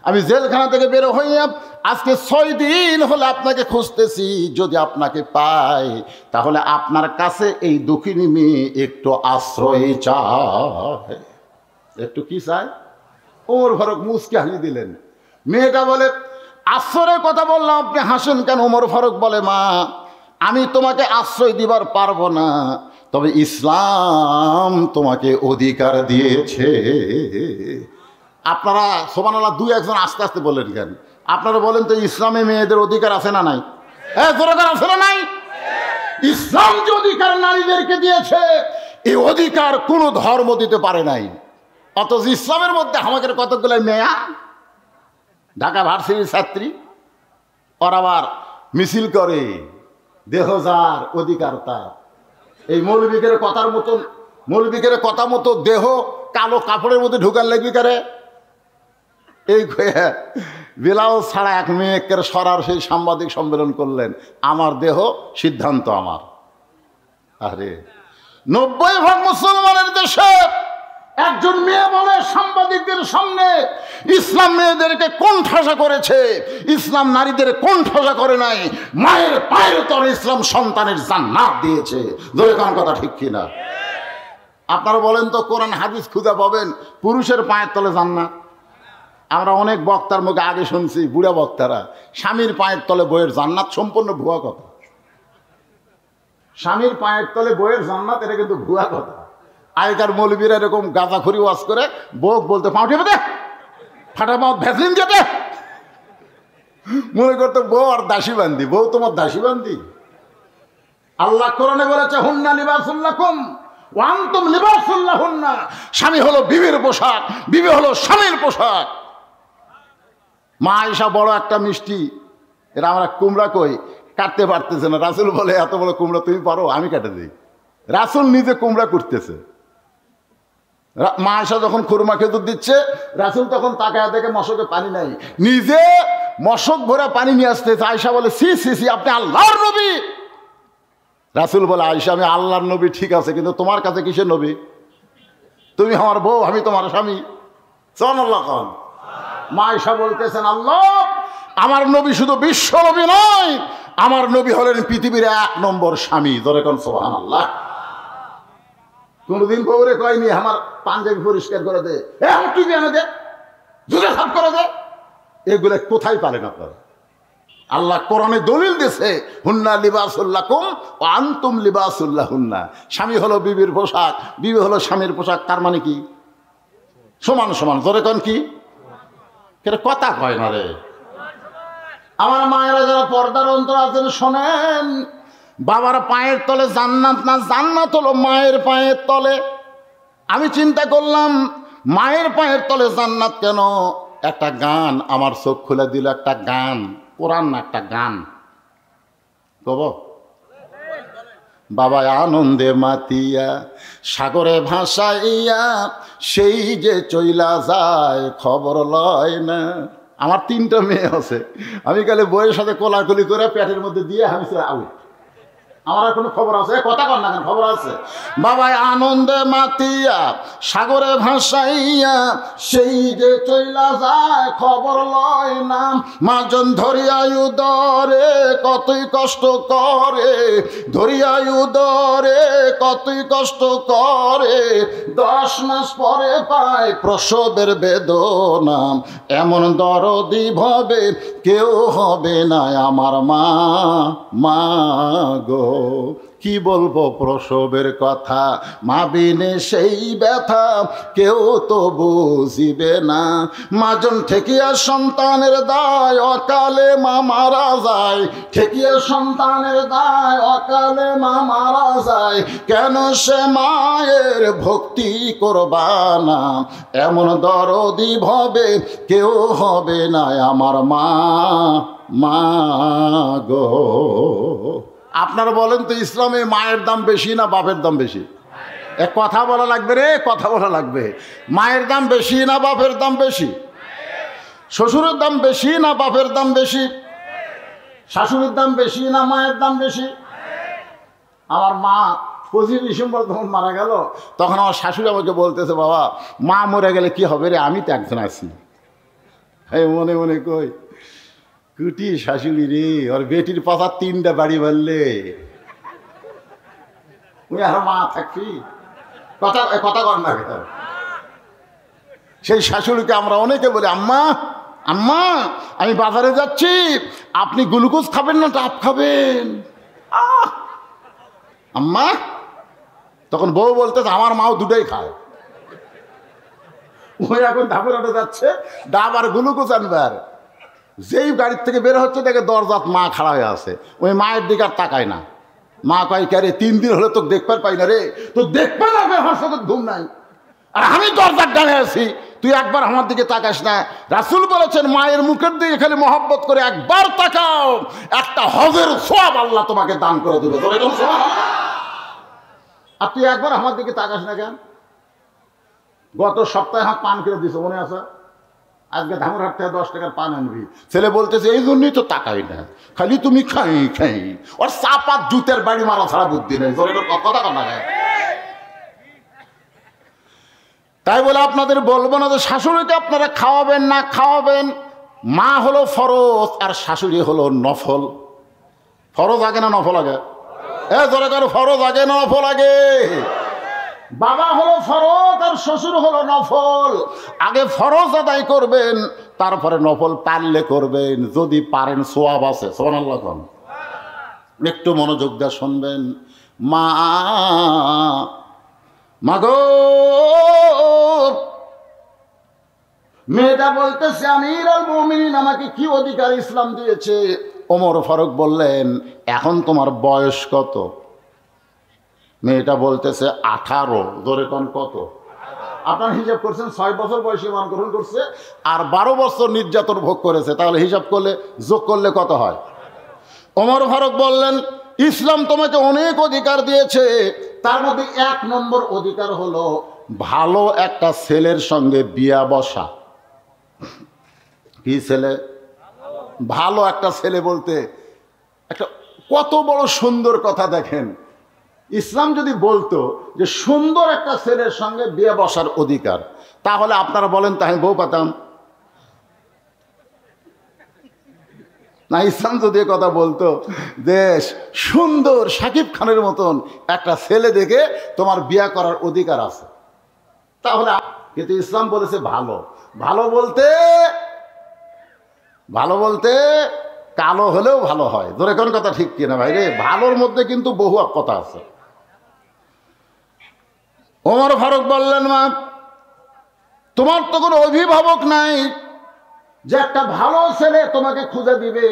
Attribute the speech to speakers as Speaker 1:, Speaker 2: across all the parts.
Speaker 1: আমি জেলখানা থেকে বের হইয়া আজকে 6 দিন হলে আপনাকে খুঁজতেছি। যদি আপনাকে পাই তাহলে আপনার কাছে এই দুঃখিনী মেয়ে একটু আশ্রয় চায়। একটু কি চায়? ওমর ফারুক মুচকে হাসি দিলেন। মেয়েটা বলে, আশ্রয়ের কথা বললাম, আপনি হাসেন কেন? ওমর ফারুক বলে, মা আমি তোমাকে আশ্রয় দিবার পারবো না, তবে ইসলাম তোমাকে অধিকার দিয়েছে। আপনারা সুবহানাল্লাহ 2-1 আস্তে আস্তে বলেন কেন? আপনারা বলেন তো, ইসলামে মেয়েদের অধিকার আছে না নাই? অধিকার আছে না নাই? ইসলাম যে অধিকার নারীদেরকে দিয়েছে, এই অধিকার কোনো ধর্ম দিতে পারে নাই। অথচ ইসলামের মধ্যে আমাদের কতগুলো মেয়া ঢাকা ভার্সিটির ছাত্রী, ওর আবার মিছিল করে দেহ যার অধিকার তার। এই মৌলবীদের কথা মতো দেহ কালো কাপড়ের মধ্যে ঢুকার লাগবি করে। এই ব্লাউজ ছাড়া এক মেয়েকে সরার সেই সাংবাদিক সম্মেলন করলেন, আমার দেহ সিদ্ধান্ত আমার। আরে 90% মুসলমানের দেশে একজন মেয়ে বলে সাংবাদিকদের সামনে, ইসলাম মেয়েদেরকে কোণঠাসা করেছে, ইসলাম নারীদের কোণঠাসা করে নাই, মায়ের পায়ের তলে ইসলাম সন্তানের জান্নাত দিয়েছে। জোরে কোন কথা ঠিক কিনা? আপনারা বলেন তো, কোরআন হাদিস খুঁজে পাবেন পুরুষের পায়ের তলে জান্নাত? আমরা অনেক বক্তার মুখে আগে শুনছি, বুড়া বক্তারা, স্বামীর পায়ের তলে বইয়ের জান্নাত। সম্পূর্ণ ভুয়া কথা। স্বামীর পায়ের তলে বইয়ের জান্নাত, এটা কিন্তু ভুয়া কথা। আগেকার মৌলবীরা এরকম গাঁজাখড়ি ওয়াজ করে বউ বলতে, পাও টিপে দে, ফাটা পাও ভ্যাসলিন যেতে, মনে করতো বউ আর দাসী বান্দি। বউ তোমার দাসী বান্দি? আল্লাহ কোরআনে বলেছে, হুন্না লিবাসুল লাকুম ওয়া আনতুম লিবাসুল লাহুন্না। স্বামী হলো বিবির পোশাক, বিবি হলো স্বামীর পোশাক। মা আয়েশা বড় একটা মিষ্টি, এরা আমরা কুমড়া কই কাটতে পারতেছে না। রাসূল বলে, এত বড় কুমড়া তুমি পারো, আমি কেটে দিই। রাসূল নিজে কুমড়া করতেছে। মা আয়েশা যখন খুরমা খেজুর দিচ্ছে, রাসূল তখন তাকায় দেখে মশকে পানি নাই, নিজে মশক ভরা পানি নিয়ে আসতেছে। আয়েশা বলে, সি সি সি, আপনি আল্লাহর নবী। রাসূল বলে, আয়েশা আমি আল্লাহর নবী ঠিক আছে, কিন্তু তোমার কাছে কিসের নবী? তুমি আমার বউ, আমি তোমার স্বামী। সুবহানাল্লাহ। মা আয়েশা বলতেছেন, আল্লাহ আমার নবী শুধু বিশ্ব নবী নয়, আমার নবী হলেন পৃথিবীর 1 নম্বর স্বামী। ধরে কোন সুবহানাল্লাহ। কোনদিন বউরে কয়নি আমার পাঞ্জাবি পরিষ্কার করে দে, টুপি এনে দে, জুতা সাফ করে দে। এগুলো কোথায় পারেন আপনারা? আল্লাহ কোরআনে দলিল দিয়েছে, হুন্না লিবাসুল লাকুম ওয়া আনতুম লিবাসুল লাহুন্না। স্বামী হলো বিবির পোশাক, বিবি হলো স্বামীর পোশাক। তার মানে কি? সমান সমান। জোরে কোন কি? কথা কয় না রে আমার মায়েরা, যারা পর্দার অন্তর আছেন শোনেন, বাবার পায়ের তলে জান্নাত না, জান্নাত হলো মায়ের পায়ের তলে। আমি চিন্তা করলাম, মায়ের পায়ের তলে জান্নাত কেন? একটা গান আমার চোখ খুলে দিল। একটা গান, কোরআন না, একটা গান কব। বাবা আনন্দে মাতিয়া সাগরে ভাসাইয়া, সেই যে চইলা যায় খবর লয় না। আমার 3টা মেয়ে আছে, আমি কালে বইয়ের সাথে কোলাকুলি করে পেটের মধ্যে দিয়ে আমি আউট। আমার আর কোনো খবর আছে? কথা কর না কেন? খবর আছে। বাবাই আনন্দে মাতিয়া সাগরে ভাসাইয়া, সেই যে চইলা যায় খবর লয় না। মাজন ধরিয়ায় উদরে কতই কষ্ট করে, ধরিয়ায় উদরে কতই কষ্ট করে, 10 মাস পরে পায় প্রসবের বেদনা। এমন দরদি ভবে কেউ হবে না আমার মা, মা গো। কি বলবো প্রসবের কথা, মা বিনে সেই ব্যথা কেউ তো বুঝিবে না। মাজন ঠেকিয়া সন্তানের দায়, অকালে মা মারা যায়। ঠেকিয়া সন্তানের দায়, অকালে মা মারা যায়। কেন সে মায়ের ভক্তি করবা না? এমন দরদি ভবে কেউ হবে না আমার মা, মা গো। আপনারা বলেন তো, ইসলামে মায়ের দাম বেশি না বাপের দাম বেশি? এক কথা বলা লাগবে রে, কথা বলা লাগবে। মায়ের দাম বেশি না বাপের দাম বেশি? শ্বশুরের দাম বেশি না বাপের দাম বেশি? শাশুড়ির দাম বেশি না মায়ের দাম বেশি? আমার মা 25 ডিসেম্বর যখন মারা গেল, তখন আমার শাশুড়ি আমাকে বলতেছে, বাবা মা মরে গেলে কি হবে রে, আমি তো একজন আছি। এই মনে মনে কই কুটি শাশুড়ি রে, ওর বেটির পাশা 3টা বাড়ি বললে তুই আর মা থাকবি, কথা কথা কর না। সেই শাশুড়িকে আমরা অনেকে বলি, আম্মা আম্মা আমি বাজারে যাচ্ছি, আপনি গ্লুকোজ খাবেন না ডাব খাবেন? আম্মা, তখন বউ বলতেছে আমার মাও দুটোই খায়। ওই এখন ডাবের ওটা যাচ্ছে, ডাব আর গ্লুকোজ আনবার, যেই গাড়ির থেকে বের হচ্ছে দেখে দরজাত মা খাড়া হয়ে আছে, ওই মায়ের দিকে আর তাকায় না। মা কয় কে রে, 3 দিন হলে তোকে দেখবার পাই না রে, তো দেখবে না আমার সাথে ঘুম নাই, আর আমি দরজার ডানে আছি, তুই একবার আমার দিকে তাকাস না। রাসূল বলেছেন মায়ের মুখের দিকে খালি মহব্বত করে একবার তাকাও, একটা হজের সওয়াব আল্লাহ তোমাকে দান করে দেবে। আর তুই একবার আমার দিকে তাকাস না কেন? গত সপ্তাহে হাত পান কিনে দিছো মনে আছে? আজকে ধামুরহাট থেকে 10 টাকার পান আনবি। ছেলে বলতেছে এই জন্যই তো তাকাই না, খালি তুমি খাই খাই, ওর চাপাত জুতের বাড়ি মারা ছাড়া বুদ্ধি নেই। কথা কথা তাই বলে আপনাদের বলবো না যে শাশুড়িকে আপনারা খাওয়াবেন না খাওয়াবেন। মা হলো ফরজ আর শাশুড়ি হলো নফল। ফরজ আগে না নফল আগে? জোরে কারো ফরজ আগে না নফল আগে? বাবা হলো ফরজ আর শ্বশুর হলো নফল। আগে ফরজ আদায় করবেন, তারপরে নফল পারলে করবেন, যদি পারেন সওয়াব আছে। সুবহানাল্লাহ। একটু মনোযোগ দিয়ে শুনবেন। মাগো, মেয়েটা বলতেছে আমিরুল মুমিনিন আমাকে কি অধিকার ইসলাম দিয়েছে? ওমর ফারুক বললেন এখন তোমার বয়স কত? মেয়েটা বলতেছে 18। ধরে কোন কত? আপনার হিসাব করছেন 6 বছর বয়সে ইমান গ্রহণ করছে আর 12 বছর নির্যাতন ভোগ করেছে, তাহলে হিসাব করলে যোগ করলে কত হয়? ওমর ফারুক বললেন ইসলাম তোমাকে অনেক অধিকার দিয়েছে, তার মধ্যে 1 নম্বর অধিকার হলো ভালো একটা ছেলের সঙ্গে বিয়া বসা। কি ছেলে? ভালো একটা ছেলে বলতে একটা কত বড় সুন্দর কথা। দেখেন, ইসলাম যদি বলতো যে সুন্দর একটা ছেলের সঙ্গে বিয়ে বসার অধিকার, তাহলে আপনারা বলেন তাই বউ পাতাম না? ইসলাম যদি কথা বলতো যে সুন্দর শাকিব খানের মতন একটা ছেলে দেখে তোমার বিয়ে করার অধিকার আছে, তাহলে, কিন্তু ইসলাম বলেছে ভালো। ভালো বলতে কালো হলেও ভালো হয়। ধরে কোন কথা ঠিক কিনা ভাই রে? ভালোর মধ্যে কিন্তু বহু কথা আছে। ওমর ফারুক বললেন মা তোমার তো কোনো অভিভাবক নাই যে একটা ভালো ছেলে তোমাকে খুঁজে দিবে,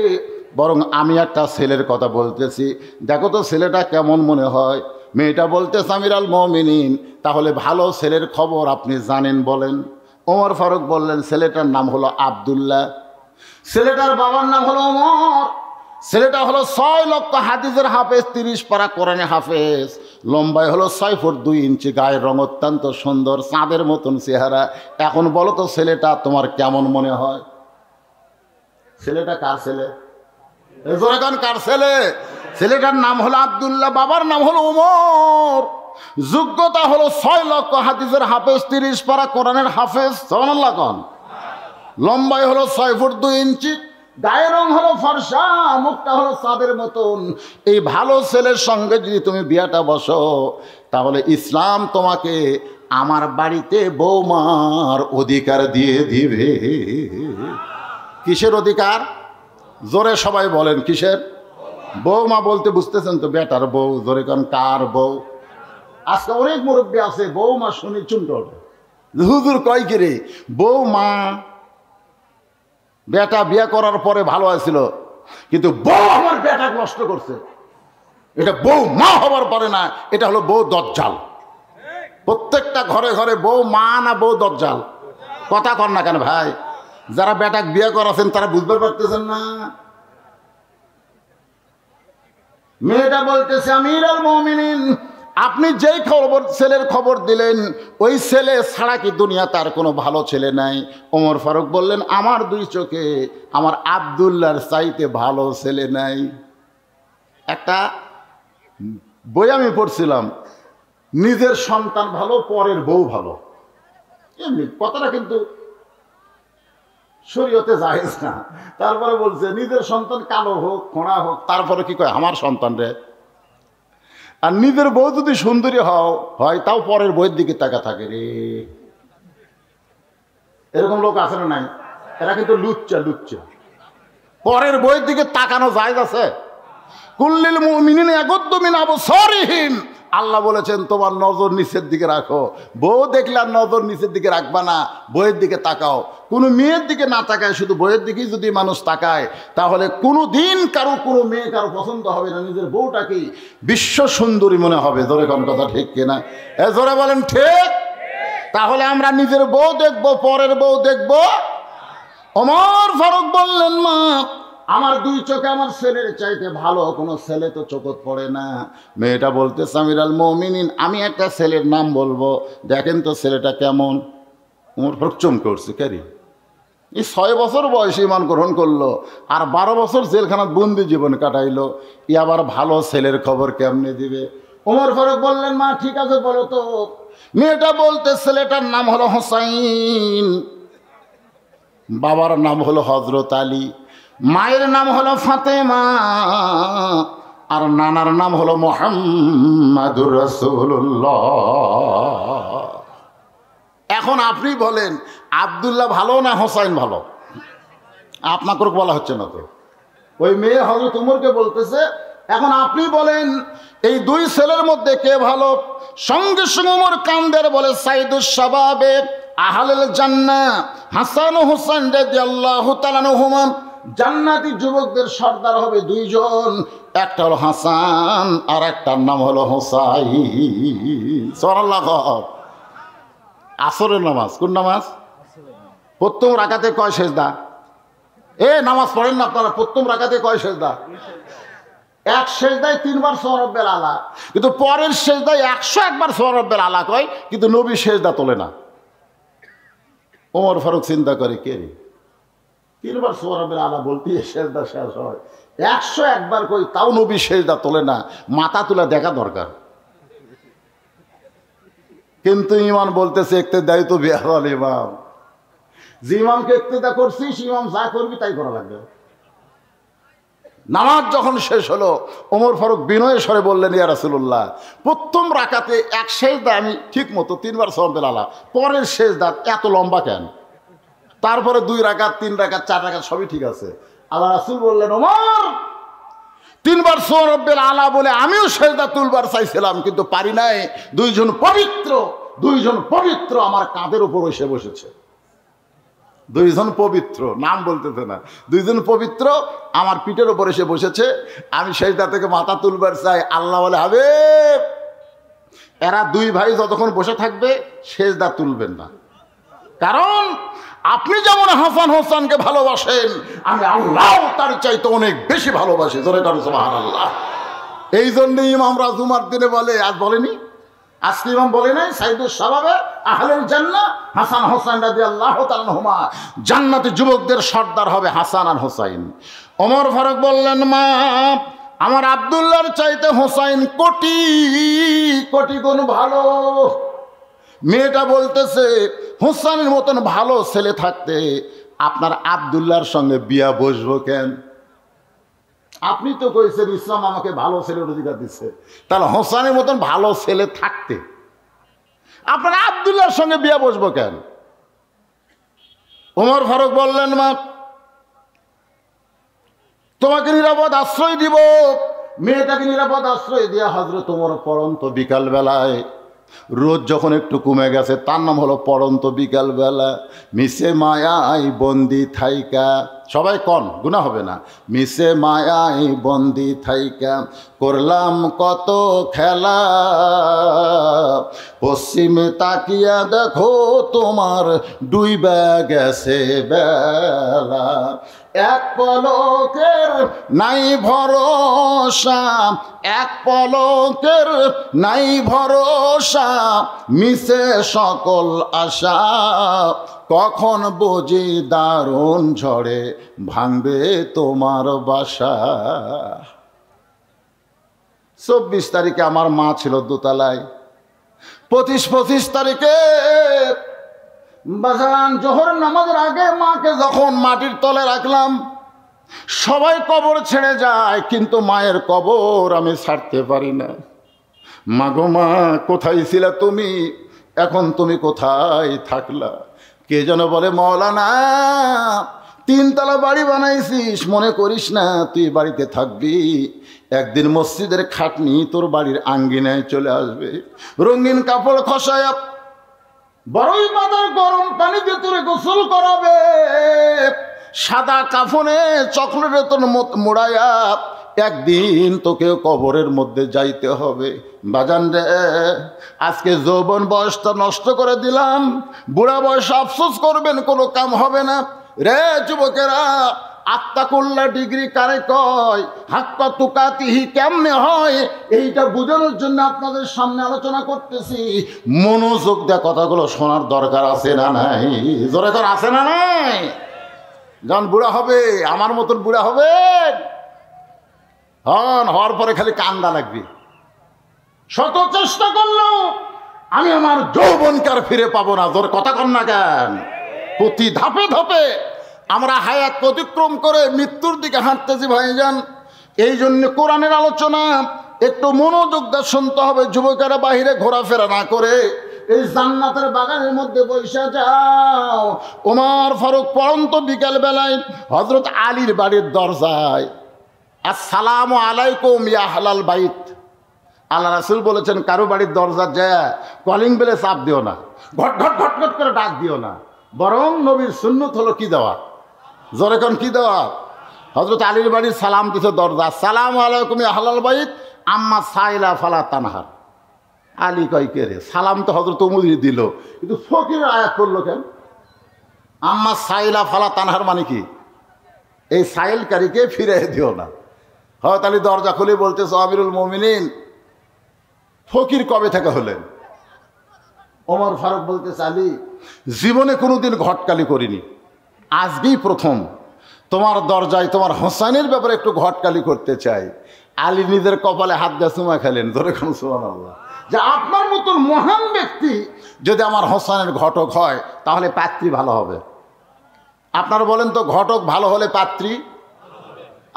Speaker 1: বরং আমি একটা ছেলের কথা বলতেছি, দেখো তো ছেলেটা কেমন মনে হয়। মেয়েটা বলতেছে আমিরুল মুমিনিন তাহলে ভালো ছেলের খবর আপনি জানেন বলেন। ওমর ফারুক বললেন ছেলেটার নাম হলো আব্দুল্লাহ, ছেলেটার বাবার নাম হলো ওমর, ছেলেটা হলো 6 লক্ষ হাদিসের হাফেজ, 30 পারা কোরআনে হাফেজ, লম্বায় হলো 6 ফুট 2 ইঞ্চি, গায়ের রং অত্যন্ত সুন্দর, চাঁদের মতন চেহারা। এখন বলো তো ছেলেটা তোমার কেমন মনে হয়? ছেলেটা কার ছেলে? কার ছেলে? ছেলেটার নাম হলো আব্দুল্লাহ, বাবার নাম হলো ওমর, যোগ্যতা হলো 6 লক্ষ হাদিসের হাফেজ, 30 পারা কোরআনের হাফেজ। সুবহানাল্লাহ। লম্বায় হলো 6 ফুট 2 ইঞ্চি, গায়ের রং হলো ফর্সা, মুখটা হলো চাঁদের মতন। এই ভালো ছেলের সঙ্গে যদি তুমি বিয়াটা বসো, তাহলে ইসলাম তোমাকে আমার বাড়িতে বৌমার অধিকার দিয়ে দিবে। কিসের অধিকার? জোরে সবাই বলেন কিসের? বৌমা বলতে বুঝতেছেন তো, বেটার বউ। জোরে কারণ কার বউ? আজকে অনেক মুরব্বী আছে বৌমা শুনি চুনটা ওঠে, হুজুর কয় কি রে বৌমা? বেটা বিয়ে করার পরে ভালো আছিল, কিন্তু বউ আমার বেটাকে নষ্ট করছে। এটা বউ মা হবার পারে না, এটা হলো বউ দজ্জাল। প্রত্যেকটা ঘরে ঘরে বউ মা না বউ দজ্জাল? কথা কর না কেন ভাই? যারা বেটাক বিয়ে করাছেন তারা বুঝতে পারতেছেন না। মেয়েটা বলতেছে আমিরুল মুমিনিন আপনি যেই ছেলের খবর দিলেন ওই ছেলে ছাড়া কি দুনিয়া তার কোনো ভালো ছেলে নাই? ওমর ফারুক বললেন আমার 2 চোখে আমার আব্দুল্লাহর চাইতে ভালো ছেলে নাই। একটা বই আমি পড়ছিলাম, নিজের সন্তান ভালো পরের বউ ভালো, এমনি কথাটা কিন্তু শরীয়তে জায়েজ না। তারপরে বলছে নিজের সন্তান কালো হোক খোঁড়া হোক, তারপরে কি কয় আমার সন্তান রে। আর নিজের বউ যদি সুন্দরী হয় তাও পরের বইয়ের দিকে তাকা থাকে রে। এরকম লোক আছে না নাই? এরা কিন্তু লুচ্চা। পরের বইয়ের দিকে তাকানো জায়েজ আছে? কুল্লিল মুমিনিনা ইয়াগুদ্দু মিন আবসারিহিম, আল্লাহ বলেছেন তোমার নজর নিচের দিকে রাখো। বউ দেখলে আর নজর নিচের দিকে রাখবা না, বইয়ের দিকে তাকাও। কোনো মেয়ের দিকে না তাকায়, শুধু বইয়ের দিকেই যদি মানুষ তাকায়, তাহলে কোনো দিন কোনো মেয়ে কারো পছন্দ হবে না। নিজের বউটাকে বিশ্ব সুন্দরী মনে হবে। জোরে কোন কথা ঠিক কিনা? জোরে বলেন ঠিক। তাহলে আমরা নিজের বউ দেখবো, পরের বউ দেখবো। ওমর ফারুক বললেন, মা আমার দুই চোখে আমার ছেলের চাইতে ভালো কোনো ছেলে তো চোখত পড়ে না। মেয়েটা বলতে, আমিরুল মুমিনিন আমি একটা ছেলের নাম বলবো, দেখেন তো ছেলেটা কেমন। ওমর ফারুক চমকে উঠছে, কেরি এই 6 বছর বয়সে ঈমান গ্রহণ করলো আর 12 বছর জেলখানাত বন্দি জীবন কাটাইলো, ই আবার ভালো ছেলের খবর কেমনে দিবে? ওমর ফারুক বললেন, মা ঠিক আছে বলো তো। মেয়েটা বলতে, ছেলেটার নাম হলো হোসাইন, বাবার নাম হলো হযরত আলী, মায়ের নাম হলো ফাতেমা, আর নানার নাম হলো মুহাম্মাদুর রাসূলুল্লাহ। এখন আপনি বলেন আব্দুল্লাহ ভালো না হোসাইন ভালো? আপনাকে বলা হচ্ছে না তো, ওই মেয়ে হযরত উমরকে বলতেছে। এখন আপনি বলেন এই দুই ছেলের মধ্যে কে ভালো? সঙ্গে সঙ্গে উমর কান্দের বলে, সাইদুস শাবাবে আহলুল জান্নাহ হাসান ও হোসেন রাদিয়াল্লাহু তাআলা আনহুমা, জান্নাতি যুবকদের সর্দার হবে দুইজন, একটা হলো হাসান আর একটার নাম হলো হোসাইন। সুবহানাল্লাহ। আসরের নামাজ, কোন নামাজ? প্রথম রাকাতে কয় সেজদা? নামাজ পড়েন না আপনারা? প্রথম রাকাতে কয় সেজদা? এক সেজদায় 3 বার সুবহান রাব্বিল আলা, কিন্তু পরের সেজদায় 101 বার সুবহান রাব্বিল আলা কয়, কিন্তু নবী সেজদা তোলে না। ওমর ফারুক চিন্তা করে, কে রে 3 বার সুবহান রাব্বিল আলা বলতে সেজদা শেষ হয়, 101 বার কই, তাও নবী সেজদা তোলে না। মাথা তুলে দেখা দরকার। কিন্তু ইমাম বলতেছে ইক্তেদাই তো বিহাল ইমাম, যে ইমামকে ইক্তেদা করছিস ইমাম যা করবি তাই করা লাগবে। নামাজ যখন শেষ হলো ওমর ফারুক বিনয়ের স্বরে বললেন, ইয়া রাসূলুল্লাহ প্রথম রাকাতে এক সেজদা আমি ঠিক মতো 3 বার সুবহান রাব্বিল আলা, পরের সেজদা এত লম্বা কেন? তারপরে 2 রাকাত 3 রাকাত 4 রাকাত সবই ঠিক আছে। আল্লাহ রাসূল বললেন, ওমর 3 বার সুবহান রাব্বিল আলা বলে আমিও সেজদা তুলবার চাইছিলাম, কিন্তু পারি নাই। দুইজন পবিত্র আমার কাঁধের উপর এসে বসেছে। দুইজন পবিত্র, নাম বলতেছে না, দুইজন পবিত্র আমার পিঠের উপর এসে বসেছে। আমি সেজদা থেকে মাথা তুলবার চাই, আল্লাহ বলে, হাবিব এরা 2 ভাই যতক্ষণ বসে থাকবে সেজদা তুলবেন না, কারণ আপনি যেমন হাসান হোসেনকে ভালোবাসেন আমি আল্লাহ তার চাইতে অনেক বেশি ভালোবাসি। জোরে কারণ সুবহানাল্লাহ। এই জন্যই ইমামরা জুমার দিনে বলে, আজ বলেনি, আজকে ইমাম বলে নাই, সাইদুস শাবাবে আহলুল জান্নাহ হাসান হোসেন রাদিয়াল্লাহু তাআলা আনহুমা, জান্নাতি যুবকদের সর্দার হবে হাসান আর হোসাইন। ওমর ফারুক বললেন, মা আমার আব্দুল্লাহর চাইতে হোসাইন কোটি কোটি গুণ ভালো। মেয়েটা বলতেছে, হোসাইনের মতন ভালো ছেলে থাকতে আপনার আব্দুল্লাহর সঙ্গে বিয়া বসবো কেন? আপনি তো কইছেন ইসলাম আমাকে ভালো ছেলের অধিকার দিচ্ছে, তাহলে হোসাইনের মতন ভালো ছেলে থাকতে আপনার আব্দুল্লাহর সঙ্গে বিয়া বসবো কেন? ওমর ফারুক বললেন, মা তোমাকে নিরাপদ আশ্রয় দিব। মেয়েটাকে নিরাপদ আশ্রয় দিয়া হযরত ওমর পরন্ত বিকাল বেলায়, রোদ যখন একটু কমে গেছে, তার নাম হলো পরন্ত বিকাল বেলা, মিশে মায়াই বন্দি থাইকা, সবাই কন গুনাহ হবে না, মিশে মায়াই বন্দি থাইকা করলাম কত খেলা, পশ্চিমে তাকিয়া দেখো তোমার ডুইবা গেছে বেলা, এক পলকের নাই ভরসা, এক পলকের নাই ভরসা, মিশে সকল আশা, কখন বুঝি দারুণ ঝড়ে ভাঙবে তোমার বাসা। 24 তারিখে আমার মা ছিল দোতলায়, 25 তারিখে বাজান জোহর নামাজের আগে মাকে যখন মাটির তলে রাখলাম, সবাই কবর ছেড়ে যায়, কিন্তু মায়ের কবর আমি ছাড়তে পারি না। মা গো মা, কোথায় ছিলা তুমি, এখন তুমি কোথায় থাকলা? কে যেন বলে, মৌলানা 3 তলা বাড়ি বানাইছিস, মনে করিস না তুই বাড়িতে থাকবি, একদিন মসজিদের খাটনি তোর বাড়ির আঙ্গিনায় চলে আসবে, রঙিন কাপড় খসায়া বড়ই পাতার গরম পানিতে তোরে গোসল করাবে, সাদা কাফনে চকলেটের তোর মোড়াইয়া একদিন তোকে কবরের মধ্যে যাইতে হবে। বাজান রে, আজকে যৌবন বয়সটা নষ্ট করে দিলাম, বুড়া বয়স আফসোস করবেন, কোনো কাম হবে না রে। যুবকেরা, আত্মাকুল্লা ডিগ্রি কারে কয়, হাক্কা তুকাতিহি কেমনে হয়, এইটা বোঝানোর জন্য আপনাদের সামনে আলোচনা করতেছি। মনোযোগ দেয়া কথাগুলো শোনার দরকার আছে না নাই? জোরে তোর আছে না নাই? যখন বুড়া হবে, আমার মতন বুড়া হবে, হওয়ার পরে খালি কান্দা লাগবে। শত চেষ্টা করলেও আমি আমার যৌবনকে আর ফিরে পাবো না। জোর কথা কন না কেন? প্রতি ধাপে ধাপে আমরা হায়াত অতিক্রম করে মৃত্যুর দিকে হাঁটতেছি ভাইজান। এই জন্য কোরআনের আলোচনা একটু মনোযোগ দিয়ে শুনতে হবে। যুবকেরা বাহিরে ঘোরাফেরা না করে এই জান্নাতের বাগানের মধ্যে বসে যাও। ওমর ফারুক পড়ন্ত বিকাল বেলায় হযরত আলীর বাড়ির দরজায়, আসসালামু আলাইকুম ইয়া আহলাল বাইত। আল্লাহ রাসূল বলেছেন, কারো বাড়ির দরজা যায় কলিং বেলে চাপ দিও না, ঘট ঘট ঘট ঘট করে ডাক দিও না, বরং নবীর সুন্নত হলো কি দেওয়া? জোরে কোন কি দেওয়া? হযরত আলীর বাড়ির সালাম দিছে দরজা, আসসালামু আলাইকুম ইয়া আহলাল বাইত আম্মা সাইলা ফালা তানহার। আলী কয়, কে রে? সালাম তো হযরত ওমরই দিল, কিন্তু ফকির আয়াত করলো কেন? আম্মা সাইলা ফালা তানহার মানে কি? এই সাইলকারীকে ফিরে দিও না। হযরত আলী দরজা খুলে বলতেছে, আমিরুল মুমিনিন, ফকির কবে থেকে হলেন? ওমর ফারুক বলতেছে, আলী জীবনে কোনোদিন ঘটকালি করিনি, আজকেই প্রথম তোমার দরজায় তোমার হোসেনের ব্যাপারে একটু ঘটকালি করতে চাই। আলী নিজের কপালে হাত দিয়ে চুমা খেলেন। ধরে কোন সুবহানাল্লাহ। যে আপনার মতন মহান ব্যক্তি যদি আমার হোসেনের ঘটক হয়, তাহলে পাত্রী ভালো হবে। আপনারা বলেন তো, ঘটক ভালো হলে পাত্রী?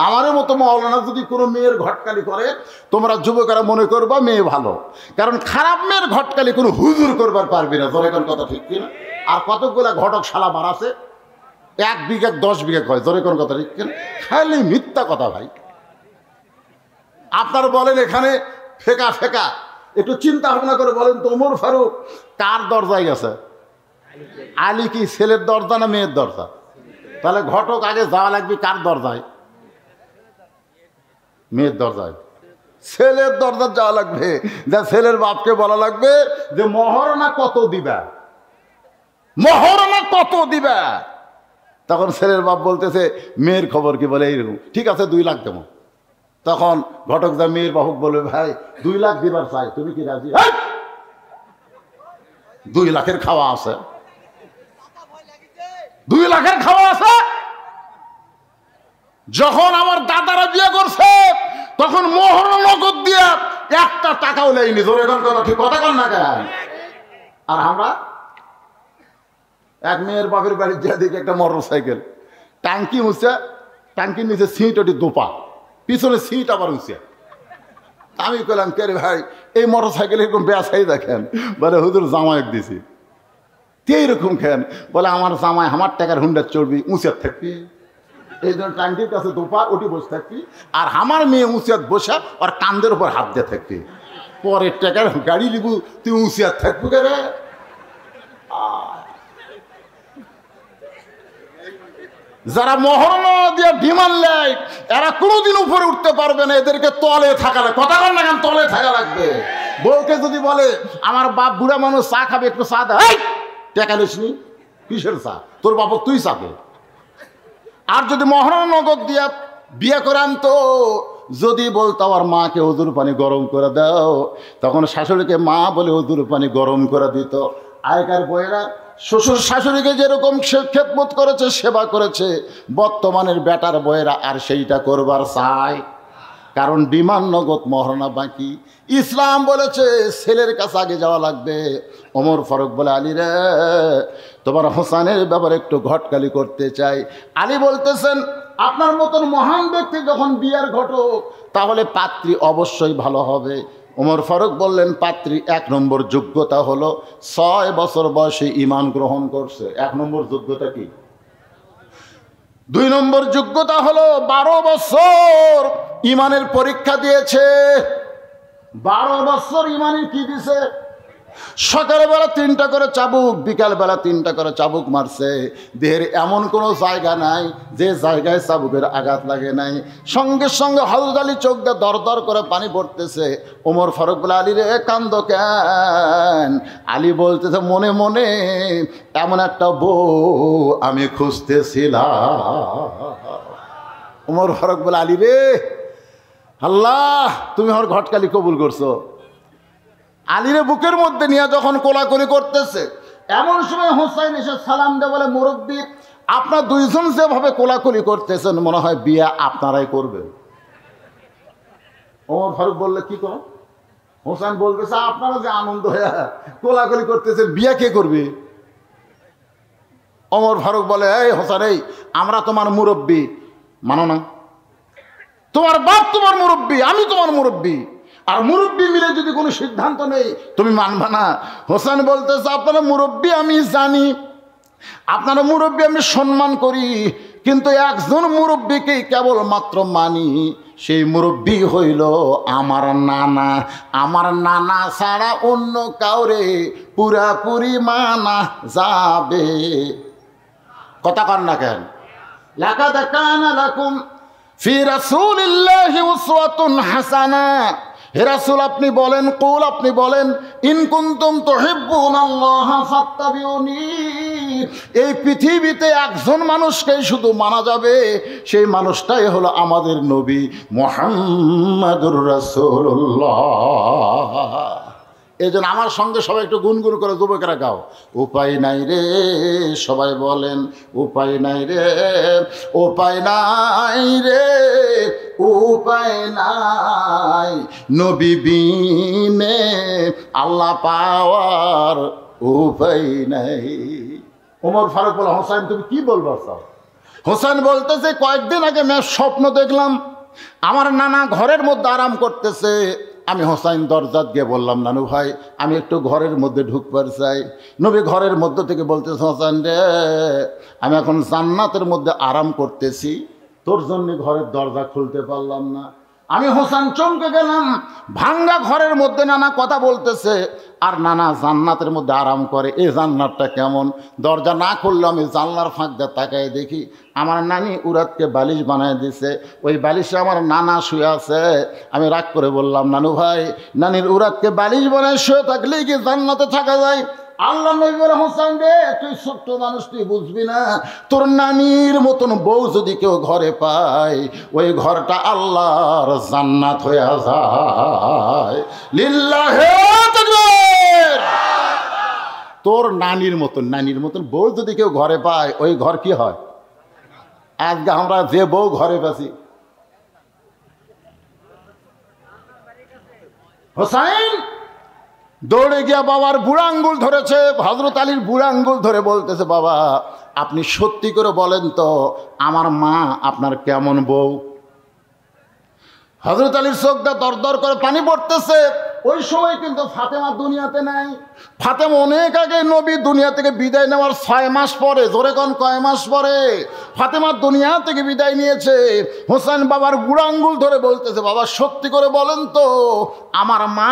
Speaker 1: আমাদের মতো মৌলানা যদি কোনো মেয়ের ঘটকালি করে, তোমরা যুবকেরা মনে করবা মেয়ে ভালো, কারণ খারাপ মেয়ের ঘটকালি কোনো হুজুর করবার পারবি না। জোরে কোন কথা ঠিক কিনা? আর কতগুলা ঘটক শালা মারাছে, 1 বিঘা 10 বিঘা কয়। জোরে কোন কথা ঠিক কিনা? খালি মিথ্যা কথা ভাই। আপনারা বলেন এখানে ফেকা ফেকা, একটু চিন্তা ভাবনা করে বলেন তো, ওমর ফারুক কার দরজায় গেছে? আলী কি ছেলের দরজা না মেয়ের দরজা? তাহলে ঘটক আগে যাওয়া লাগবে কার দরজায়? মেয়ের দরজায়। ছেলের দরজা যাওয়া লাগবে, যা ছেলের বাপকে বলা লাগবে যে মহারণা কত দিবা, মহারণা কত দিবা। তখন ছেলের বাপ বলতেছে, মেয়ের খবর কি? বলে এইরকম। ঠিক আছে, 2 লাখ দেবো। তখন ঘটক যা মেয়ের বাপক বলবে, ভাই 2 লাখ দিবার চাই, তুমি কি রাজি? 2 লাখের খাওয়া আছে, 2 লাখের খাওয়া আছে। যখন আমার দাদারা বিয়ে করছে, তখন মোহর নগদ দিয়া 1টা টাকাও নেয়নি। জোরে কোন কথা ঠিক কথা কন না কেন? আর আমরা এক মেয়ের বাপের বাড়ির যা দেখি একটা মোটর সাইকেল, ট্যাঙ্কি উঁচা, ট্যাঙ্কির নিচে সিট ওটি দোপা, পিছনে সিট আবার উঁচা। আমি কইলাম, কে রে ভাই, এই মোটর সাইকেল এরকম বেসাই দেখেন? বলে, হুজুর জামাইক দিছি। এইরকম খেন? বলে, আমার জামাই আমার টাকার হুন্ডার চড়বি, উঁচার থাকবি, এই জন্য ট্যাঙ্কির কাছে দোপা, ওটি বসে থাকবি, আর আমার মেয়ে উঁচিয়াত বসা আর কান্দের উপর হাত দিয়ে থাকবি, পরের টাকার গাড়ি লিবু, তুই উঁচিয়াত থাকবি কে রে? যারা মহরম দিয়ে ডিমান্ড নেয়, এরা কোনোদিন উপরে উঠতে পারবে না। এদেরকে তলে থাকা লাগবে। কথা বল না কেন? তলে থাকা লাগবে। বউকে যদি বলে, আমার বাপ বুড়া মানুষ, চা খাবে, একটু চা দে, টাকা নিসনি, কিসের চা? তোর বাপক তুই চাবে। আর যদি মহরম নগদ দিয়া বিয়ে করে আনতো, যদি বলতো আমার মাকে হুজুর পানি গরম করে দাও, তখন শাশুড়িকে মা বলে হুজুর পানি গরম করে দিত। আগেকার বইয়েরা শ্বশুর শাশুড়িকে যেরকম খেদমত করেছে, সেবা করেছে, বর্তমানের বেটার বইয়েরা আর সেইটা করবার চায়। কারণ ডিমান্ড নগদ, মহারণা বাকি। ইসলাম বলেছে ছেলের কাছে আগে যাওয়া লাগবে। ওমর ফারুক বলে, আলী রে, তোমার হোসেনের ব্যাপারে একটু ঘটকালি করতে চাই। আলী বলতেছেন, আপনার মতন মহান ব্যক্তি যখন বিয়ার ঘটক, তাহলে পাত্রী অবশ্যই ভালো হবে। ওমর ফারুক বললেন, পাত্রী 1 নম্বর যোগ্যতা হলো 6 বছর বয়সে ঈমান গ্রহণ করছে। 1 নম্বর যোগ্যতা কি? 2 নম্বর যোগ্যতা হলো 12 বছর ঈমানের পরীক্ষা দিয়েছে। 12 বছর ঈমানের কি দিছে? সকালবেলা 3টা করে চাবুক, বিকালবেলা 3টা করে চাবুক মারছে। দেহের এমন কোনো জায়গা নাই যে জায়গায় চাবুকের আঘাত লাগে নাই। সঙ্গে সঙ্গে হযরত আলী চোখ দিয়ে দর দর করে পানি পড়তেছে। ওমর ফারুক বলে, আলী রে, কান্দো কেন? আলী বলতেছে, মনে মনে এমন একটা বউ আমি খুঁজতেছিলাম। ওমর ফারুক বলে, আলী রে, আল্লাহ তুমি আমার ঘটকালি কবুল করছো। আলীরে বুকের মধ্যে নিয়ে যখন কোলাকুলি করতেছে, এমন সময় হোসাইন এসে সালাম দিয়ে বলে, মুরব্বী, আপনার 2 জন যেভাবে কোলাকুলি করতেছেন মনে হয় বিয়া আপনারাই করবেন। ওমর ফারুক বললে, কি কর? হোসেন বলতেছে, আপনারা যে আনন্দ হয়ে কোলাকুলি করতেছেন, বিয়া কে করবে? ওমর ফারুক বলে, এই হোসেন, এই আমরা তোমার মুরব্বী, মানো না? তোমার বাপ তোমার মুরব্বী, আমি তোমার মুরব্বী, আর মুরব্বী মিলে যদি কোনো সিদ্ধান্ত নেই তুমি মানবা না। হোসেন বলতেছে, আপনারা মুরব্বী আমি জানি, আপনারা মুরব্বী আমি সম্মান করি, কিন্তু একজন মুরব্বীকেই কেবলমাত্র মানি, সেই মুরব্বী হইল আমার নানা। আমার নানা ছাড়া অন্য কাউরে পুরাপুরি মানা যাবে। কথা কন না কেন? লাকাদ কানা লাকুম ফি রাসূলিল্লাহি উসওয়াতুন হাসানা। হে রাসূল, আপনি বলেন, কুল, আপনি বলেন, ইন কুনতুম তুহিব্বুনাল্লাহ ফাত্তাবিউনি। এই পৃথিবীতে একজন মানুষকেই শুধু মানা যাবে, সেই মানুষটাই হলো আমাদের নবী মুহাম্মাদুর রাসূলুল্লাহ। এই জন্য আমার সঙ্গে সবাই একটু গুনগুন করে যুবকেরা গাও, উপায় নাই রে, সবাই বলেন, উপায় নাই রে, উপায় নাই রে, উপায় নাই, নবী বিনে আল্লাহ পাওয়ার উপায় নাই। ওমর ফারুক বলে, হোসেন তুমি কি বলবো? হোসেন বলতেছে, কয়েকদিন আগে স্বপ্ন দেখলাম আমার নানা ঘরের মধ্যে আরাম করতেছে। আমি হোসাইন দরজাত গিয়ে বললাম, নানু ভাই, আমি একটু ঘরের মধ্যে ঢুকবার চাই। নবী ঘরের মধ্যে থেকে বলতেছে, হোসাইন রে, আমি এখন জান্নাতের মধ্যে আরাম করতেছি, তোর জন্য ঘরের দরজা খুলতে পারলাম না। আমি হোসেন চমকে গেলাম। ভাঙ্গা ঘরের মধ্যে নানা কথা বলতেছে, আর নানা জান্নাতের মধ্যে আরাম করে। এই জান্নাতটা কেমন? দরজা না খুললে আমি জানলার ফাঁক দিয়ে তাকায় দেখি আমার নানি উরাতকে বালিশ বানায় দিছে, ওই বালিশে আমার নানা শুয়ে আছে। আমি রাগ করে বললাম, নানু ভাই, নানির উরাতকে বালিশ বানায় শুয়ে থাকলেই কি জান্নাতে থাকা যায়? আল্লাহ নবী বলে, হোসেন রে, তুই ছোট্ট মানুষ, তুই বুঝবি না। তোর নানির মতন বউ যদি কেউ ঘরে পায়, ওই ঘরটা আল্লাহর জান্নাত হয়ে যায়। লিল্লাহে তাকবীর। তোর নানির মতন বউ যদি কেউ ঘরে পায়, ওই ঘর কি হয়? আজকে আমরা যে বউ ঘরে পাচ্ছি, হোসেন দৌড়ে গিয়া বাবার বুড়া আঙ্গুল ধরেছে, হযরত আলীর বুড়া আঙ্গুল ধরে বলতেছে, বাবা, আপনি সত্যি করে বলেন তো, আমার মা আপনার কেমন বউ? হযরত আলীর চোখ দিয়ে দর দর করে পানি পড়তেছে। ওই সময় কিন্তু ফাতেমা দুনিয়াতে নাই। ফাতেমা অনেক আগে নবী দুনিয়া থেকে বিদায় নেওয়ার 6 মাস পরে, জোরে কোন কয় মাস পরে ফাতেমা দুনিয়া থেকে বিদায় নিয়েছে। হোসেন বাবার বুড়া আঙ্গুল ধরে বলতেছে, বাবা সত্যি করে বলেন তো, আমার মা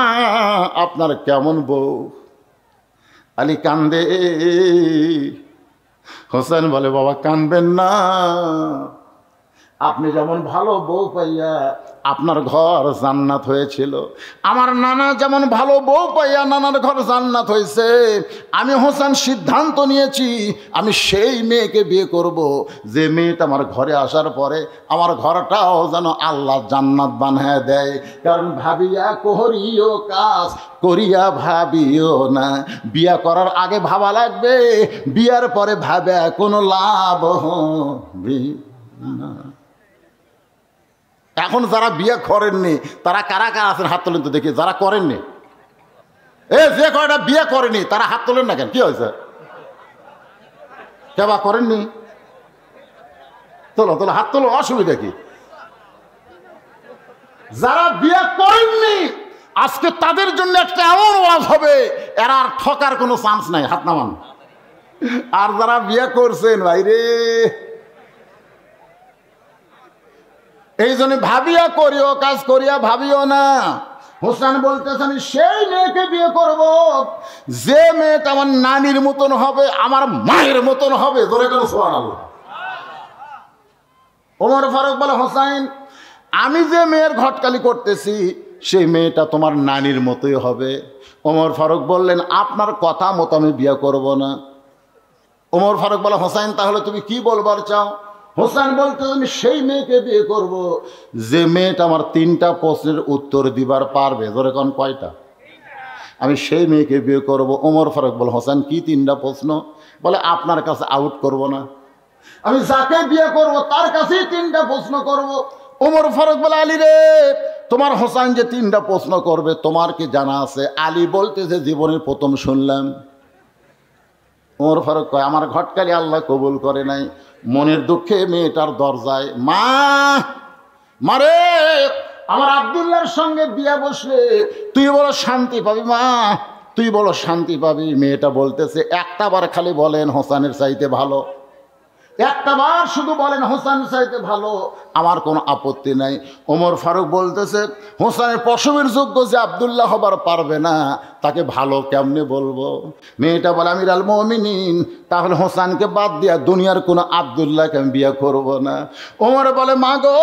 Speaker 1: আপনার কেমন বউ? আলী কান্দে। হোসেন বলে, বাবা কানবেন না, আপনি যেমন ভালো বউ পাইয়া আপনার ঘর জান্নাত হয়েছিল, আমার নানা যেমন ভালো বউ পাইয়া নানার ঘর জান্নাত হয়েছে, আমি হোসেন সিদ্ধান্ত নিয়েছি আমি সেই মেয়েকে বিয়ে করব, যে মেয়েটা আমার ঘরে আসার পরে আমার ঘরটাও যেন আল্লাহ জান্নাত বানায় দেয়। কারণ ভাবিয়া করিও কাজ, করিয়া ভাবিও না। বিয়া করার আগে ভাবা লাগবে, বিয়ার পরে ভাবে কোনো লাভ হবে না। এখন যারা বিয়ে করেননি তারা কারা কারা আছেন হাত তোলেন তো দেখি, যারা করেননি। যে কয়টা বিয়ে করেনি তারা হাত তোলেন না কেন, কি হয়েছে? কেবা করেননি? তোলো তোলো, হাত তোলো, অসুবিধা কি? যারা বিয়ে করেননি আজকে তাদের জন্য একটা এমন ওয়াজ হবে, এরা আর ঠকার কোনো চান্স নাই, হাত নামান। আর যারা বিয়ে করছেন ভাইরে, এই জন্য ভাবিয়া করিও, কাজ করিয়া ভাবিও না। হোসেন বলতেছেন সেই মেয়েকে বিয়ে করব যে মেয়েটা আমার নানির মতন হবে, আমার মায়ের মতন হবে। ধরে গেল সুবহানাল্লাহ। ওমর ফারুক বলে, হোসেন আমি যে মেয়ের ঘটকালি করতেছি সেই মেয়েটা তোমার নানির মতোই হবে। ওমর ফারুক বললেন আপনার কথা মতো আমি বিয়ে করব না। ওমর ফারুক বলে, হোসেন তাহলে তুমি কি বলবার চাও? হোসেন বলতে আমি সেই মেয়েকে বিয়ে করব যে মেয়েটা আমার 3টা প্রশ্নের উত্তর দিবার পারবে। ধরে কোন কয়টা? আমি সেই মেয়েকে বিয়ে করব। ওমর ফারুক বলে, হোসেন কি 3টা প্রশ্ন? বলে আপনার কাছে আউট করব না, আমি যাকে বিয়ে করব তার কাছেই 3টা প্রশ্ন করব। ওমর ফারুক বলে, আলী রে তোমার হোসেন যে 3টা প্রশ্ন করবে তোমার কি জানা আছে? আলী বলতেছে জীবনের প্রথম শুনলাম। ওমর ফারুক কয় আমার ঘটকালি আল্লাহ কবুল করে নাই, মনের দুঃখে মেয়েটার দরজায়, মা মারে আমার আব্দুল্লাহর সঙ্গে বিয়া বসলে তুই বড় শান্তি পাবি, মা তুই বড় শান্তি পাবি। মেয়েটা বলতেছে একটা বার খালি বলেন হোসেনের চাইতে ভালো, একটা বার শুধু বলেন হোসেন চাইতে ভালো, আমার কোনো আপত্তি নাই। ওমর ফারুক বলতেছে হোসেনের প্রসবের যোগ্য যে আব্দুল্লাহ হবার পারবে না তাকে ভালো কেমনে বলবো? মেয়েটা বলে আমির আল মুমিনিন তাহলে হোসেনকে বাদ দিয়া দুনিয়ার কোনো আব্দুল্লাহকে আমি বিয়ে করব না। ওমর বলে মা গো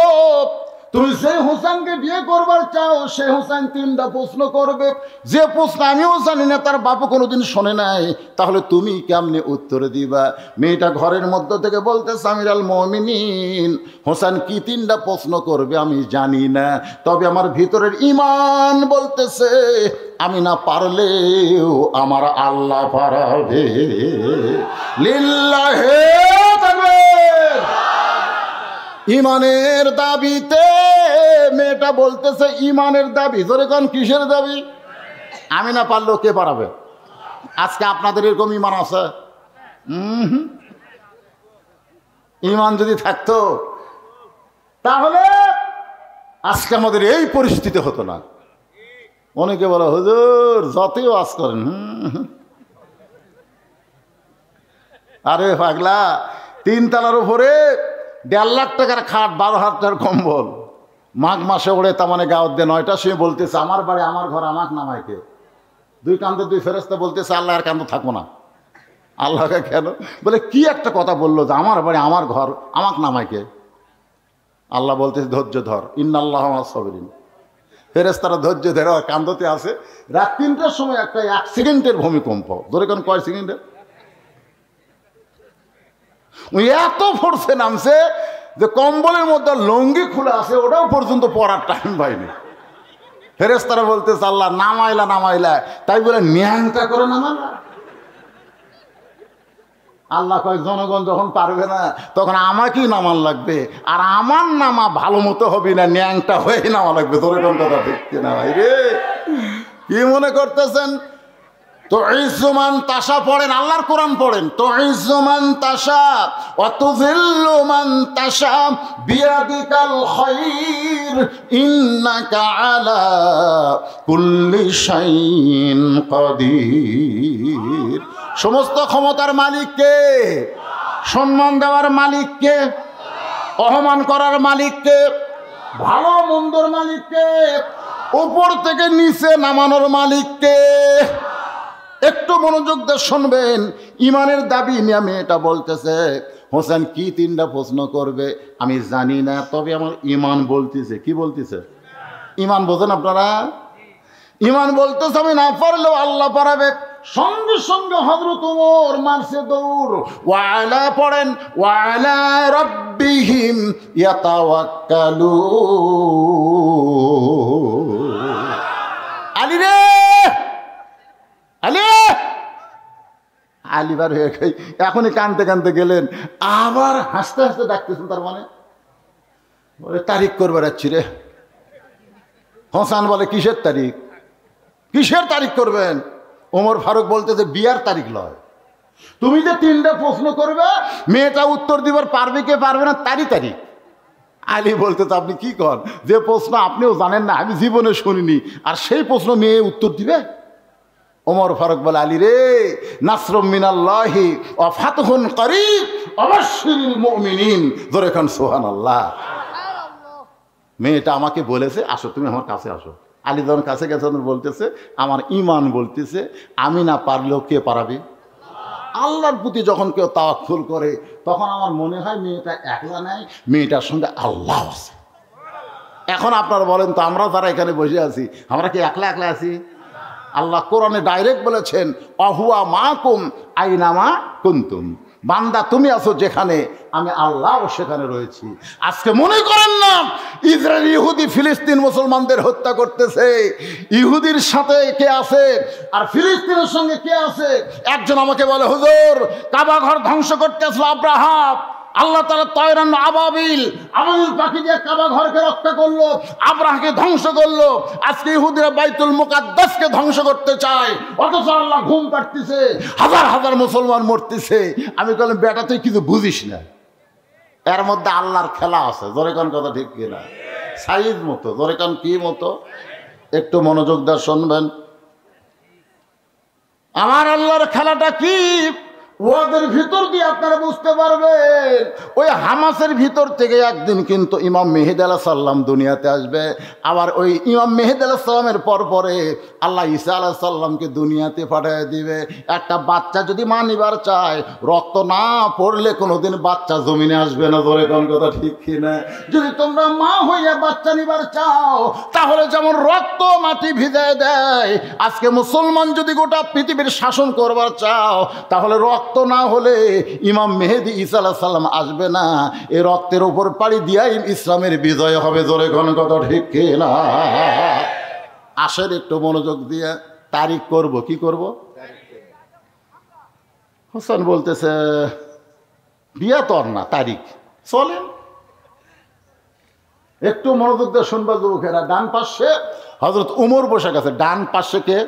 Speaker 1: তুমি যে হোসেনকে বিয়ে করবার চাও সে হোসেন 3টা প্রশ্ন করবে, যে প্রশ্ন আমিও জানি না তার বাপু কোনোদিন শোনে নাই, তাহলে তুমি কেমনে উত্তর দিবা? মেয়েটা ঘরের মধ্য থেকে বলতেছে আমির আল মুমিনিন হোসেন কি 3টা প্রশ্ন করবে আমি জানি না, তবে আমার ভিতরের ঈমান বলতেছে আমি না পারলেও আমার আল্লাহ পারাবে। লিল্লাহে তাকবীর। ইমানের দাবিতে মেয়েটা বলতেছে ইমানের দাবি। ধরে কোন কিসের দাবি? আমি না পারলেও কে পারাবে? আজকে আপনাদের এরকম ইমান আছে? ইমান যদি থাকতো তাহলে আজকে আমাদের এই পরিস্থিতি হতো না। অনেকে বলে হুজুর যতই ওয়াজ করেন, আরে পাগলা 3 তলার উপরে 1.5 লাখ টাকার খাট, 12,000 টাকার কম্বল, মাঘ মাসে ওড়ে তার মানে গাঁত দিয়ে 9টার সময় বলতেছে আমার বাড়ি আমার ঘর আমাকে নামাইকে। 2 কান্দে 2 ফেরেশতা বলতেছে আল্লাহর কান্দ থাকবো না। আল্লাহকে কেন? বলে কি একটা কথা বললো যে আমার বাড়ি আমার ঘর আমাকে নামাইকে। আল্লাহ বলতেছে ধৈর্য ধর, ইন্নাল্লাহ মা'আস সাবিরিন। ফেরেশতারা ধৈর্য ধরে কান্দতে আসে। রাত 3টার সময় একটা 1 সেকেন্ডের ভূমিকম্প। ধরে কোন কয় সেকেন্ডের? ওই এত ফোর্সে নামছে যে কম্বলের মধ্যে লঙ্গি খুলে আছে ওটাও পর্যন্ত পরার টাইম পাইনি। ফেরেশতারা বলতেছে আল্লাহ নামাইলা নামাইলা, তাই বলে ন্যাংটা করে নামাইলা। আল্লাহ কয় জনগণ যখন পারবে না তখন আমাকেই নামান লাগবে, আর আমার নামা ভালো মতো হবে না, ন্যাংটা হয়ে নামা লাগবে। তোর কোন কথা দেখতে না ভাই রে, কি মনে করতেছেন? তো ইজ্জুমান তাশা পড়েন, আল্লাহর কোরআন পড়েন। তো ইজ্জুমান তাশা ওয়া তুযিল্লু মান তাশা বিয়াদিকাল খায়র ইন্নাকা আলা কুল্লি শাইইন কাদির। সমস্ত ক্ষমতার মালিক কে? সম্মান দেওয়ার মালিক কে? অপমান করার মালিক কে? ভালো মন্দর মালিক কে? উপর থেকে নিচে নামানোর মালিক কে? একটু মনোযোগ দিয়ে শুনবেন। ইমানের দাবি নিয়ে মেয়েটা বলতেছে হোসেন কি 3টা প্রশ্ন করবে আমি জানি না, তবে আমার ইমান বলতেছে। কি বলতেছে? ইমান বোঝেন আপনারা? ইমান বলতেছে আমি না পারলেও আল্লাহ পারাবে। সঙ্গে সঙ্গে হযরত ওমর মারছে দৌড়। ওয়ালা পড়েন ওয়ালা রাব্বিহিম ইয়াতাওয়াক্কালুন। আলী রে আলী, আলিবার হয়ে গেই এখনই কানতে কানতে গেলেন, আবার হাসতে হাসতে ডাকতেছেন। তার মানে বলে তারিখ করবে যাচ্ছি রে। হোসেন বলে কিসের তারিখ, কিসের তারিখ করবেন? ওমর ফারুক বলতেছে বিয়ার তারিখ লয়, তুমি যে 3টা প্রশ্ন করবে মেয়েটা উত্তর দিবার পারবে কে পারবে না তারই তারিখ। আলী বলতে তো আপনি কি কন, যে প্রশ্ন আপনিও জানেন না, আমি জীবনে শুনিনি, আর সেই প্রশ্ন মেয়ে উত্তর দিবে? ওমর ফারুক বলে আলী রে, নাসরুম মিনাল্লাহি ওয়া ফাতহুন করিব ওয়াবাশশিরিল মুমিনিন, জোরে কান সুবহানাল্লাহ। মেয়েটা আমাকে বলেছে আসো, তুমি আমার কাছে আসো। আলী যখন কাছে গেছে বলতেছে আমার ঈমান বলতেছে আমি না পারলেও কে পারাবে? আল্লাহর প্রতি যখন কেউ তাওয়াক্কুল করে তখন আমার মনে হয় মেয়েটা একলা নাই, মেয়েটার সঙ্গে আল্লাহ আছে। এখন আপনারা বলেন তো, আমরা যারা এখানে বসে আছি আমরা কি একলা একলা আছি? আল্লাহ কোরআনে ডাইরেক্ট বলেছেন অহুয়া মাকুম আইনামা কুনতুম, বান্দা তুমি আছো যেখানে আমি আল্লাহও সেখানে রয়েছি। আজকে মনে করেন না ইসরায়েল ইহুদি ফিলিস্তিন মুসলমানদের হত্যা করতেছে, ইহুদির সাথে কে আছে আর ফিলিস্তিনের সঙ্গে কে আছে? একজন আমাকে বলে হুজুর কাবা ঘর ধ্বংস করতে আসলো আব্রাহাম, আল্লাহ তাআলা তয়রান আবাবিল পাখি দিয়ে কাবা ঘরকে রক্ষা করলো, আব্রাহাকে ধ্বংস করলো। আজকে ইহুদিরা বাইতুল মুকাদ্দাসকে ধ্বংস করতে চায়, অথচ আল্লাহ ঘুম পাড়তেছে, হাজার হাজার মুসলমান মরতেছে। আমি বললাম বেটা তুই কিছু বুঝিস না, এর মধ্যে আল্লাহর খেলা আছে। জোরে কান কথা ঠিক কিনা? সাইজ মতো, জোরে কান কি মতো? একটু মনোযোগ দিয়ে শুনবেন। আমার আল্লাহর খেলাটা কি ওদের ভিতর দিয়ে আপনারা বুঝতে পারবেন। ওই হামাসের ভিতর থেকে একদিন কিন্তু ইমাম মেহেদী আলাইহিস সালাম দুনিয়াতে আসবে। আবার ওই ইমাম মেহেদী আলাইহিস সালামের পরে আল্লাহ ঈসা আলাইহিস সালামকে দুনিয়াতে পাঠিয়ে দিবে। একটা বাচ্চা যদি মা নিবার চায়, রক্ত না পড়লে কোনোদিন বাচ্চা জমিনে আসবে না। ধরে কোন কথা ঠিক কিনা? যদি তোমরা মা হইয়া বাচ্চা নিবার চাও তাহলে যেমন রক্ত মাটি ভিজায় দেয়, আজকে মুসলমান যদি গোটা পৃথিবীর শাসন করবার চাও তাহলে রক্ত না হলে ইমাম মেহেদী ঈসা আলাইহিস সালাম আসবে না। এই রক্তের উপর পাড়ি দিয়াই ইসলামের বিজয় হবে। জোরে কোন কথা ঠিক কিনা? আসেন একটু মনোযোগ দিয়ে তারিখ করব। কি করব? হোসেন বলতেছে বিয়া তো না, তারিখ। চলেন একটু মনোযোগ দিয়ে শুনবা যুবকেরা। ডান পাশে হযরত উমর বসে গেছে, ডান পাশে কে?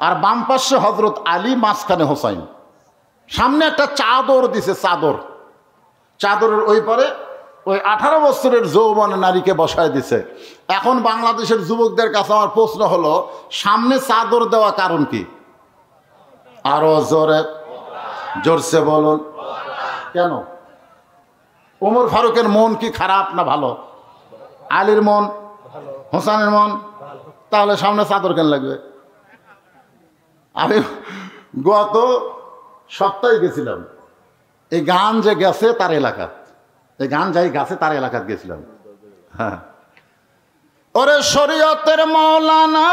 Speaker 1: আর বাম পাশে হযরত আলী, মাঝখানে হোসাইন। সামনে একটা চাদর দিছে, চাদর, চাদরের ওই পারে ওই 18 বছরের যৌবন নারীকে বসায় দিছে। এখন বাংলাদেশের যুবকদের কাছে আমার প্রশ্ন হলো, সামনে চাদর দেওয়া কারণ কি? আরো জোরে জোরসে বলুন। কেন? ওমর ফারুকের মন কি খারাপ না ভালো? আলীর মন, হোসেনের মন, তাহলে সামনে চাদর কেন লাগবে? আমি গত সপ্তাহে গেছিলাম, এই গান যে গেছে তার এলাকাত, এই গান যাই গেছে তার এলাকাত গেছিলাম। হ্যাঁ, ওরে শরীয়তের মৌলানা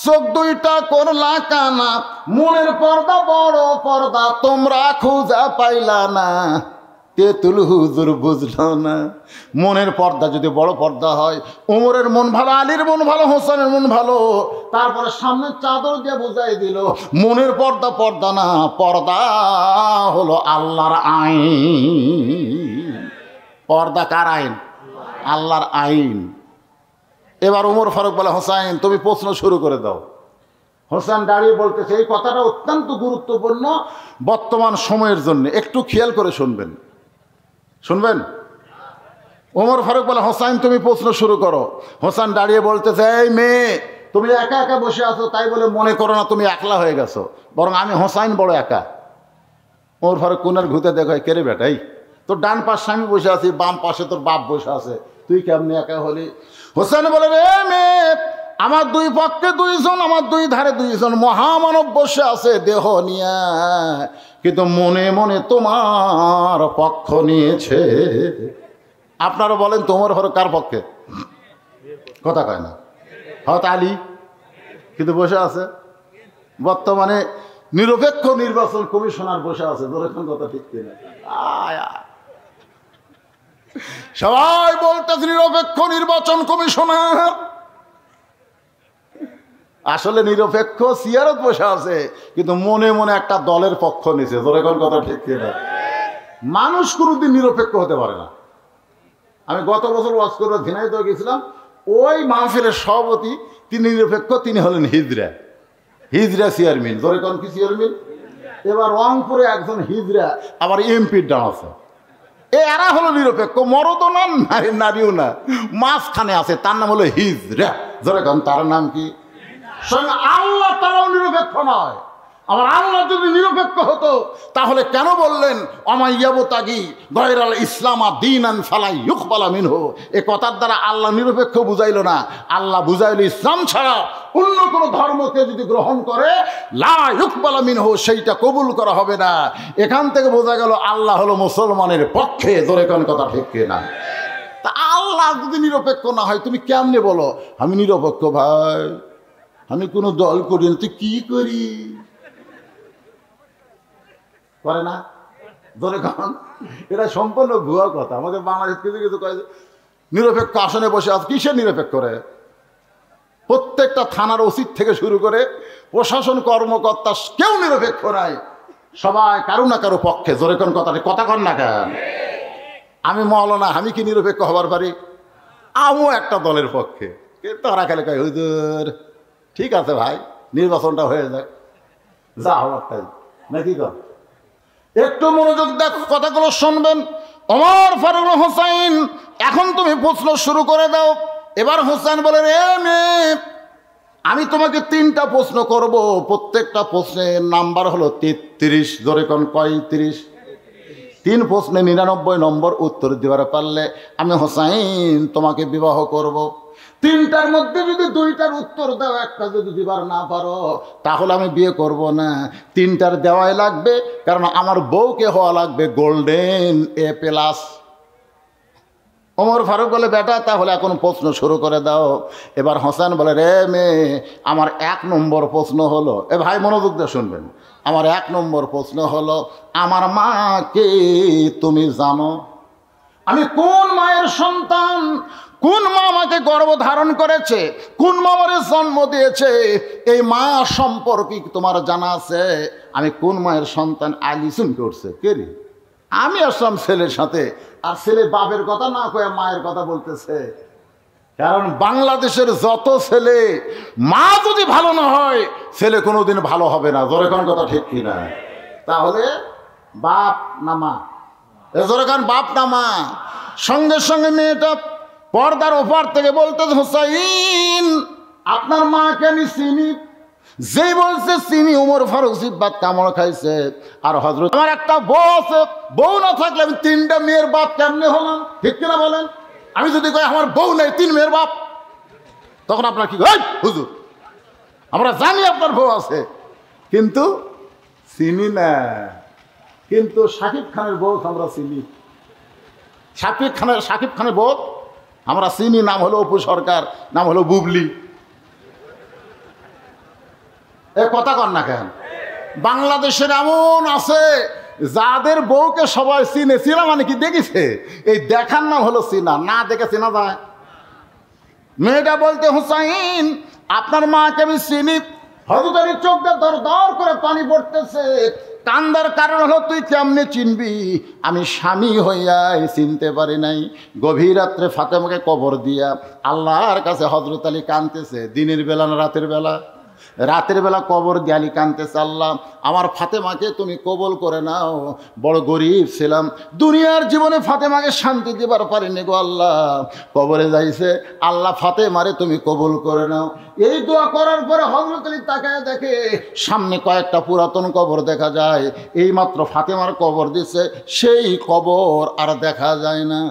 Speaker 1: চোখ দুইটা করলা কানা, মনের পর্দা বড় পর্দা তোমরা খুঁজা পাইলা না, তেতুল হুজুর বুঝলো না। মনের পর্দা যদি বড় পর্দা হয়, উমরের মন ভালো, আলীর মন ভালো, হোসেনের মন ভালো, তারপরে সামনে চাদর দিয়ে বুঝাই দিল মনের পর্দা পর্দা না, পর্দা হলো আল্লাহর আইন। পর্দা কার আইন? আল্লাহর আইন। এবার উমর ফারুক বলে হোসাইন তুমি প্রশ্ন শুরু করে দাও। হোসেন দাঁড়িয়ে বলতেছে, এই কথাটা অত্যন্ত গুরুত্বপূর্ণ বর্তমান সময়ের জন্য, একটু খেয়াল করে শুনবেন, শুনবেন। ওমর ফারুক বলে হোসাইন তুমি প্রশ্ন শুরু করো। হোসেন দাঁড়িয়ে বলতেছে, এই মেয়ে তুমি একা একা বসে আছো, তাই বলে মনে করো না তুমি একলা হয়ে গেছো, বরং আমি হোসাইন বড় একা। ওমর ফারুক কোনার ঘুতে দেখো, কেরে বেটাই তোর ডান পাশে আমি বসে আছি, বাম পাশে তোর বাপ বসে আছে, তুই কেমনি একা হলি? হোসেন বলে, রে মেয়ে আমার দুই পক্ষে দুইজন, আমার দুই ধারে দুইজন মহামানব বসে আছে দেহ নিয়ে, কিন্তু মনে মনে তোমার পক্ষ নিয়েছে। আপনারা বলেন তোমার হলো কার পক্ষে? কথা কয় না। হয়তো আলী, কিন্তু বসে আছে বর্তমানে নিরপেক্ষ নির্বাচন কমিশনার বসে আছে। ধরেছেন কথা ঠিক কিনা? সবাই বলতেছে নিরপেক্ষ নির্বাচন কমিশনার, আসলে নিরপেক্ষ সিয়ারত বসে আছে, কিন্তু মনে মনে একটা দলের পক্ষ নিছে। ধরে কোন কথা ঠিক কিনা? মানুষ কোনোদিন নিরপেক্ষ হতে পারে না। আমি গত বছর ওয়াজ করে ঝিনাইদহ গেছিলাম, ওই মাহফিলের সভাপতি তিনি নিরপেক্ষ, তিনি হলেন হিজরা চেয়ারম্যান। ধরে কোন কি চেয়ারম্যান? এবার রংপুরে একজন হিজরা আবার এমপির ডান আছে, এরা হলো নিরপেক্ষ, মরদও না নারীও না, মাঝখানে আছে, তার নাম হলো হিজরা। ধরে কোন তার নাম কি? আল্লাহ তারাও নিরপেক্ষ নয়। আমার আল্লাহ যদি নিরপেক্ষ হতো তাহলে কেন বললেন অমাইয়াবতাগি গয়রাল ইসলামা দীনান ফালা ইউকবালা মিনহু? এ কথার দ্বারা আল্লাহ নিরপেক্ষ বুঝাইল না, আল্লাহ বুঝাইল ইসলাম ছাড়া অন্য কোনো ধর্মকে যদি গ্রহণ করে লা ইউকবালা মিনহু, সেইটা কবুল করা হবে না। এখান থেকে বোঝা গেল আল্লাহ হলো মুসলমানের পক্ষে। ধরে কোন কথা ঠিক না? তা আল্লাহ যদি নিরপেক্ষ না হয় তুমি কেমনে বলো আমি নিরপেক্ষ? ভাই আমি কোনো দল করি না, তুই কি করি করে না? ধরে কারণ এটা সম্পূর্ণ ভুয়া কথা। আমাদের বাংলাদেশ কিছু কিছু কয়ে নিরপেক্ষ আসনে বসে আছে, কিসের নিরপেক্ষ করে? প্রত্যেকটা থানার ওসি থেকে শুরু করে প্রশাসন কর্মকর্তা কেউ নিরপেক্ষ নাই, সবাই কারো না কারো পক্ষে। জোরে কোন কথা কন না কেন? আমি মওলানা, আমি কি নিরপেক্ষ হবার পারি? আমিও একটা দলের পক্ষে, কিন্তু তারা খালি কয় হুজুর ঠিক আছে ভাই নির্বাচনটা হয়ে যায়, যা হওয়ার তাই, নাকি কর? একটু মনোযোগ দেখ, কথাগুলো শুনবেন। ওমর ফারুক হোসেন, এখন তুমি প্রশ্ন শুরু করে দাও। এবার হোসেন বলে রে মেয়ে, আমি তোমাকে 3টা প্রশ্ন করব, প্রত্যেকটা প্রশ্নের নাম্বার হলো 33। ধরে কোন কয় 30? 3 প্রশ্নে 99 নম্বর উত্তর দিবার পারলে আমি হোসেন তোমাকে বিবাহ করব। 3টার মধ্যে যদি 2টার উত্তর দাও, একটা যদি দিবার না পারো তাহলে আমি বিয়ে করব না। 3টার দেওয়াই লাগবে, কারণ আমার বউকে হওয়া লাগবে গোল্ডেন A+। ওমর ফারুক বলে বেটা তাহলে এখন প্রশ্ন শুরু করে দাও। এবার হোসেন বলে রে মেয়ে, আমার 1 নম্বর প্রশ্ন হলো, এ ভাই মনোযোগ দিয়ে শুনবেন, আমার 1 নম্বর প্রশ্ন হলো আমার মাকে তুমি জানো? আমি কোন মায়ের সন্তান? কোন মা আমাকে গর্ভ ধারণ করেছে? কোন মা আমারে জন্ম দিয়েছে? এই মা সম্পর্কে তোমার জানা আছে? আমি কোন মায়ের সন্তান? আলিসুন করছে কে রে? আমি আসলাম ছেলের সাথে, আর ছেলে বাপের কথা না কয়ে মায়ের কথা বলতেছে। কারণ বাংলাদেশের যত ছেলে মা যদি ভালো না হয় ছেলে কোনোদিন ভালো হবে না। জোরে কোন কথা ঠিক কিনা? তাহলে বাপ না মা? জোরে কোন বাপ না মা? সঙ্গে সঙ্গে মেয়েটা পর্দার ওপার থেকে বলতে হোসাইন আপনার মাকে আমি চিনি। যেই বলছে চিনি, ওমর ফারুক জিব্বাত কামড় খাইছে। আর হযরত আমার একটা বউ আছে, বউ না থাকলে আমি 3টা মেয়ের বাপ কেমনে হলাম? ঠিক কিনা বলেন? আমি যদি কই আমার বউ নেই 3 মেয়ের বাপ, তখন আপনার কি হয়? হুজুর আমরা জানি আপনার বউ আছে, কিন্তু চিনি না। কিন্তু শাকিব খানের বউ আমরা চিনি, শাকিব খানের বউ আমরা চিনি, নাম হলো অপু সরকার, নাম হলো বুবলি। এ কথা কর না কেন? বাংলাদেশের এমন আছে যাদের বউকে সবাই চিনে, চিনা মানে কি দেখেছে, এই দেখার নাম হলো চিনা, না দেখে চিনা যায়। মেয়েটা বলতে হুসাইন আপনার মাকে আমি চিনি। হযরত আলী চোখ দিয়ে দর দর করে পানি পড়তেছে। কান্দার কারণ হলো তুই কেমনে চিনবি? আমি স্বামী হইয়াই চিনতে পারি নাই। গভীর রাত্রে ফাতেমাকে কবর দিয়া আল্লাহর কাছে হযরত আলী কাঁদতেছে। দিনের বেলা না রাতের বেলা? রাতের বেলা কবর গেলি কাঁদতেছে, আল্লাহ আমার ফাতেমাকে তুমি কবুল করে নাও, বড় গরিব ছিলাম, দুনিয়ার জীবনে ফাতেমাকে শান্তি দিবার পারিনি গো আল্লাহ। কবরে যাইছে, আল্লাহ ফাতেমারে তুমি কবুল করে নাও। এই দোয়া করার পরে হযরত আলী তাকায় দেখে সামনে কয়েকটা পুরাতন কবর দেখা যায়। এইমাত্র ফাতেমার কবর দিছে, সেই কবর আর দেখা যায় না।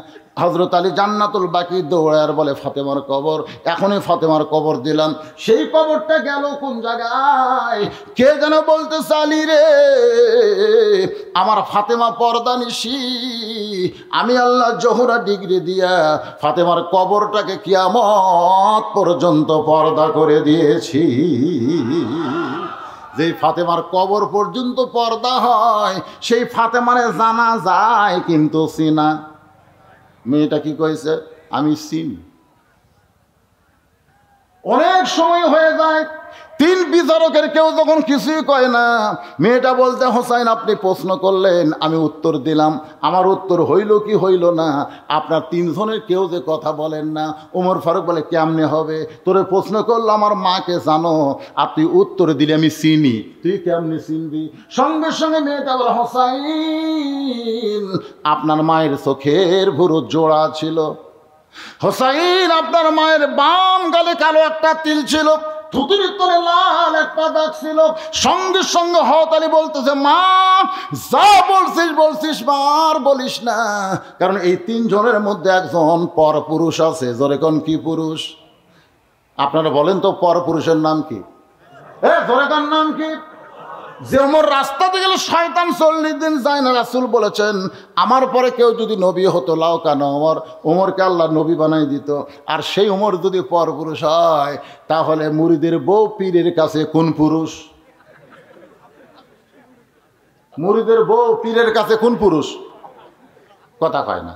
Speaker 1: হযরত আলী জান্নাতুল বাকি দৌড়ায় বলে ফাতেমার কবর, এখনই ফাতেমার কবর দিলাম। সেই কবরটা গেল কোন জায়গায়? কে যেন বলতে আলী রে আমার ফাতেমা পর্দানিশী, আমি আল্লাহ জোহরা ডিগ্রি দিয়া ফাতেমার কবরটাকে কিয়ামত পর্যন্ত পর্দা করে দিয়েছি। যেই ফাতেমার কবর পর্যন্ত পর্দা হয় সেই ফাতেমারে জানা যায় কিন্তু চিনা। মেয়েটা কি কইছে? আমি চিনি। অনেক সময় হয়ে যায়, তিন বিচারকের কেউ যখন কিছুই কয় না, মেয়েটা বলতে হোসাইন আপনি প্রশ্ন করলেন, আমি উত্তর দিলাম, আমার উত্তর হইল কি হইল না, আপনার তিনজনের কেউ যে কথা বলেন না। ওমর ফারুক বলে কেমনে হবে, তোরে প্রশ্ন করলো আমার মাকে জানো, আর তুই উত্তর দিলে আমি চিনি, তুই কেমনে চিনবি? সঙ্গে সঙ্গে মেয়েটা বলে হোসাইন আপনার মায়ের চোখের ভুরু জোড়া ছিল, হোসাইন আপনার মায়ের বাম গালে কালো একটা তিল ছিল, থুতুর ভিতরে লাল একটা দাগ ছিল। সঙ্গে সঙ্গে হযরত আলী বলতেছে মা যা বলছিস বলছিস মা আর বলিস না, কারণ এই তিনজনের মধ্যে একজন পরপুরুষ আছে। জোরে কোন কি পুরুষ? আপনারা বলেন তো পরপুরুষের নাম কি? জোরে কোন নাম কি? যে ওমর রাস্তাতে গেলে শয়তান 40 দিন যায় না। রাসূল বলেছেন আমার পরে কেউ যদি নবী হতো লাও কেন ওমরকে আল্লাহ নবী বানাই দিত। আর সেই ওমর যদি পরপুরুষ হয় তাহলে মুরিদের বউ পীরের কাছে কোন পুরুষ? মুরিদের বউ পীরের কাছে কোন পুরুষ? কথা কয় না।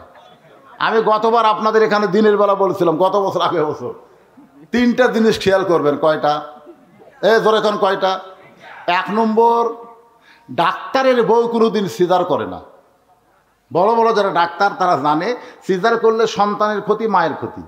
Speaker 1: আমি গতবার আপনাদের এখানে দিনের বেলা বলছিলাম, গত বছর আগে বছর, 3টা জিনিস খেয়াল করবেন। কয়টা? জোরে কোন কয়টা? 1 নম্বর, ডাক্তারের বউ কোনোদিন সিজার করে না। বড় বড় যারা ডাক্তার তারা জানে সিজার করলে সন্তানের ক্ষতি, মায়ের ক্ষতি।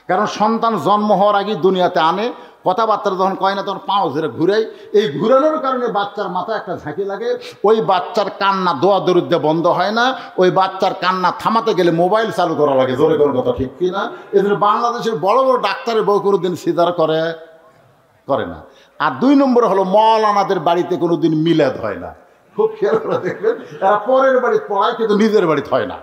Speaker 1: কারণ সন্তান জন্ম হওয়ার আগে দুনিয়াতে আনে, কথাবার্তা যখন কয় না তখন পাও ধরে ঘুরাই, এই ঘুরানোর কারণে বাচ্চার মাথায় একটা ঝাঁকি লাগে, ওই বাচ্চার কান্না দোয়া দরুদ্দে বন্ধ হয় না, ওই বাচ্চার কান্না থামাতে গেলে মোবাইল চালু করা লাগে। জোরে কোনো কথা ঠিক কিনা? এজন্য বাংলাদেশের বড় বড় ডাক্তারের বউ কোনোদিন সিজার করে না। আর 2 নম্বর হলো মৌলানাদের বাড়িতে কোনোদিন মিলাদ হয় না। খুব খেয়াল করে দেখবেন, এরা পরের বাড়ি পড়ায় কিন্তু নিজের বাড়িতে হয় না।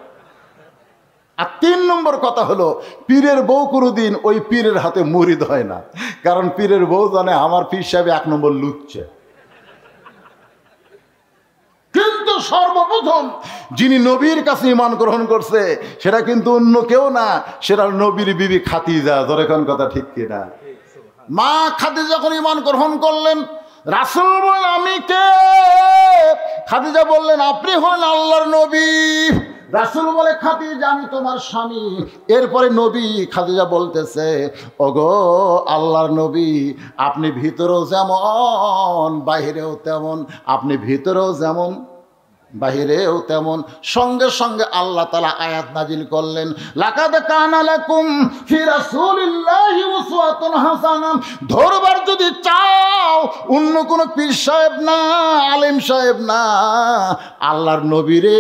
Speaker 1: আর 3 নম্বর কথা হলো পীরের বউ কোনোদিন ওই পীরের হাতে মুরিদ হয় না, কারণ পীরের বউ জানে আমার পীর সাহেব 1 নম্বর লুচ্চে। কিন্তু সর্বপ্রথম যিনি নবীর কাছে ঈমান গ্রহণ করছে সেটা কিন্তু অন্য কেউ না, সেটা নবীর বিবি খাদিজা। জোরে কোন কথা ঠিক কিনা? মা খাদিজা যখন ঈমান গ্রহণ করলেন, রাসূল বললেন আমি কে? খাদিজা বললেন আপনি হলেন আল্লাহর নবী। রাসূল বলে খাদিজা আমি তোমার স্বামী। এরপরে নবী খাদিজা বলতেছে ওগো আল্লাহর নবী, আপনি ভিতরেও যেমন বাহিরেও তেমন, আপনি ভিতরেও যেমন বাহিরেও তেমন। সঙ্গে সঙ্গে আল্লাহ তাআলা আয়াত নাজিল করলেন লাকাদ কানা লাকুম ফি রাসূলিল্লাহি উসওয়াতুন হাসানা। ধরবার যদি চাও অন্য কোনো পীর সাহেব না, আলেম সাহেব না, আল্লাহর নবীরে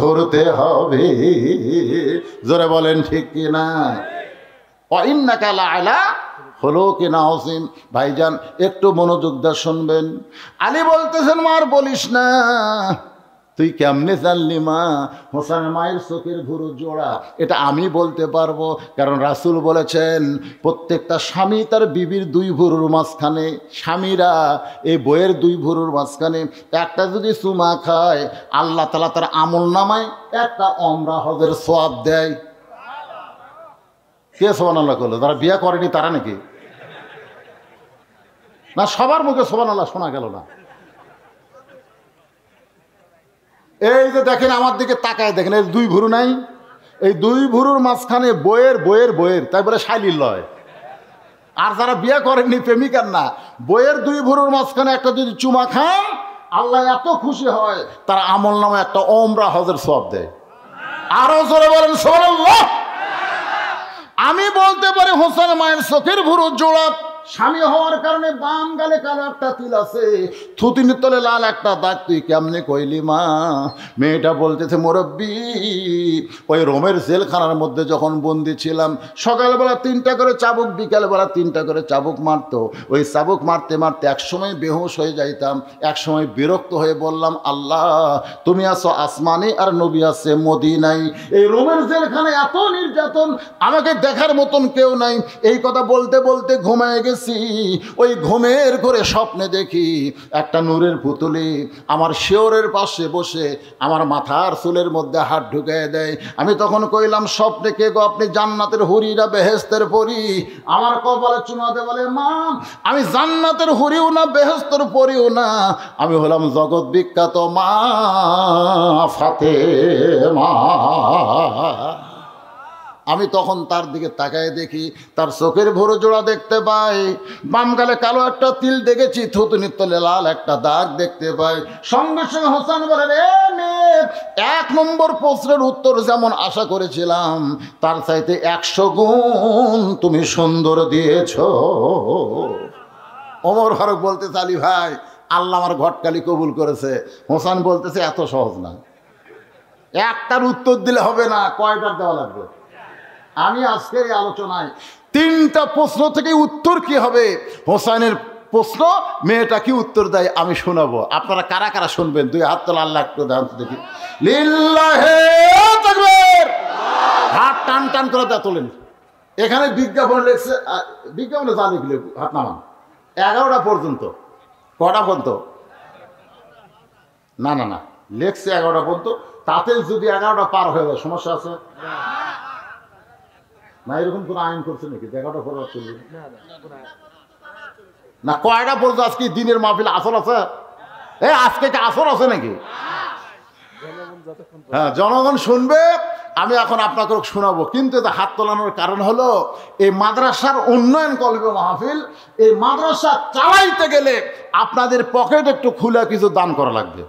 Speaker 1: ধরতে হবে। জোরে বলেন ঠিক কি না? ওয়া ইন্নাকা লাআলা খুলুকিন আযীম। ভাইজান একটু মনোযোগ দিয়ে শুনবেন। আলী বলতেছেন মার বলিস না, তুই কেমনে জানলি মা হোসেনের মায়ের চোখের ভুরু জোড়া? এটা আমি বলতে পারবো, কারণ রাসূল বলেছেন প্রত্যেকটা স্বামী তার বিবির 2 ভুরুর মাঝখানে, স্বামীরা এই বইয়ের 2 ভুরুর মাঝখানে একটা যদি চুমা খায় আল্লাহ তাআলা তার আমল নামায় একটা ওমরা হজের সওয়াব দেয়। কে সুবহানাল্লাহ করলো? যারা বিয়ে করেনি তারা নাকি? না সবার মুখে সুবহানাল্লাহ শোনা গেল না। এই যে দেখেন আমার দিকে তাকায় দেখেন, এই 2 ভুরু নাই, এই 2 ভুরুর মাঝখানে বইয়ের তাই বলে শাইলির লয়। আর যারা বিয়ে করেননি প্রেমিকার না, বইয়ের 2 ভুরুর মাঝখানে একটা যদি চুমা খান আল্লাহ এত খুশি হয় তার আমল নামে একটা ওমরা হজের সওয়াব দেয়। আরো জোরে বলেন সুবহানাল্লাহ। আমি বলতে পারি হোসেন মায়ের চোখের ভুরু জোড়া, স্বামী হওয়ার কারণে বাম গালে কালো একটা তিল আছে, থুতির তলে লাল একটা দাগ, তুই কেমনে কইলি মা? মেয়েটা বলতেছে মুরব্বি ওই রোমের জেলখানার মধ্যে যখন বন্দি ছিলাম সকালবেলা 3টা করে চাবুক, বিকালবেলা 3টা করে চাবুক মারতো। ওই চাবুক মারতে মারতে একসময় বেহুশ হয়ে যাইতাম, একসময় বিরক্ত হয়ে বললাম আল্লাহ তুমি আছো আসমানে আর নবী আছে মদিনায়, এই রোমের জেলখানায় এত নির্যাতন, আমাকে দেখার মতন কেউ নাই। এই কথা বলতে বলতে ঘুমায় গেছি। ওই ঘুমের ঘরে স্বপ্নে দেখি একটা নূরের পুতুলি আমার শিওরের পাশে বসে আমার মাথার চুলের মধ্যে হাত ঢুকিয়ে দেয়। আমি তখন কইলাম স্বপ্নে কে গো? আপনি জান্নাতের হুরি না বেহেশতের পরি? আমার কপালে চুমাতে বলে মা আমি জান্নাতের হুরিও না বেহেশতের পরিও না, আমি হলাম জগৎ বিখ্যাত মা ফাতেমা। আমি তখন তার দিকে তাকায় দেখি তার চোখের ভরে জোড়া দেখতে পাই, বাম গালে কালো একটা তিল দেখেছি, থুতুনির তলে লাল একটা দাগ দেখতে পাই। সঙ্গে সঙ্গে হোসেন বলে, রে মেয়ে, 1 নম্বর প্রশ্নের উত্তর যেমন আশা করেছিলাম তার চাইতে 100 গুণ তুমি সুন্দর দিয়েছ। ওমর ফারুক বলতে চালি, ভাই আল্লাহ আমার ঘটকালি কবুল করেছে। হোসেন বলতেছে এত সহজ না, একটার উত্তর দিলে হবে না, কয়টার দেওয়া লাগবে। আমি আজকের এই আলোচনায় 3টা প্রশ্ন থেকে উত্তর কি হবে, হোসেনের প্রশ্ন মেয়েটা কি উত্তর দেয় আমি শোনাবো। আপনারা কারা কারা শুনবেন? 2 হাত তোলা, আল্লাহ একটু দান দেখি। লিল্লাহে তাকবীর, হাত টান টান করে দা তোলেন। এখানে বিজ্ঞাপন লেখছে, বিজ্ঞাপনে যা লিখলে হাত নামান। 11টা পর্যন্ত। কটা পর্যন্ত? না না না, লেখছে 11টা পর্যন্ত। তাতে যদি 11টা পার হয়ে যায় সমস্যা আছে না? এরকম কোন আইন করছে নাকি 11টা পর চলবে না? কয়টা পর্যন্ত আজকে দিনের মাহফিল আসর আছে? আজকে কি আসর আছে নাকি? হ্যাঁ, জনগণ শুনবে, আমি এখন আপনাকে শোনাবো। কিন্তু এটা হাত তোলানোর কারণ হলো এই মাদ্রাসার উন্নয়ন কল্পে মাহফিল, এই মাদ্রাসা চালাইতে গেলে আপনাদের পকেট একটু খুলে কিছু দান করা লাগবে।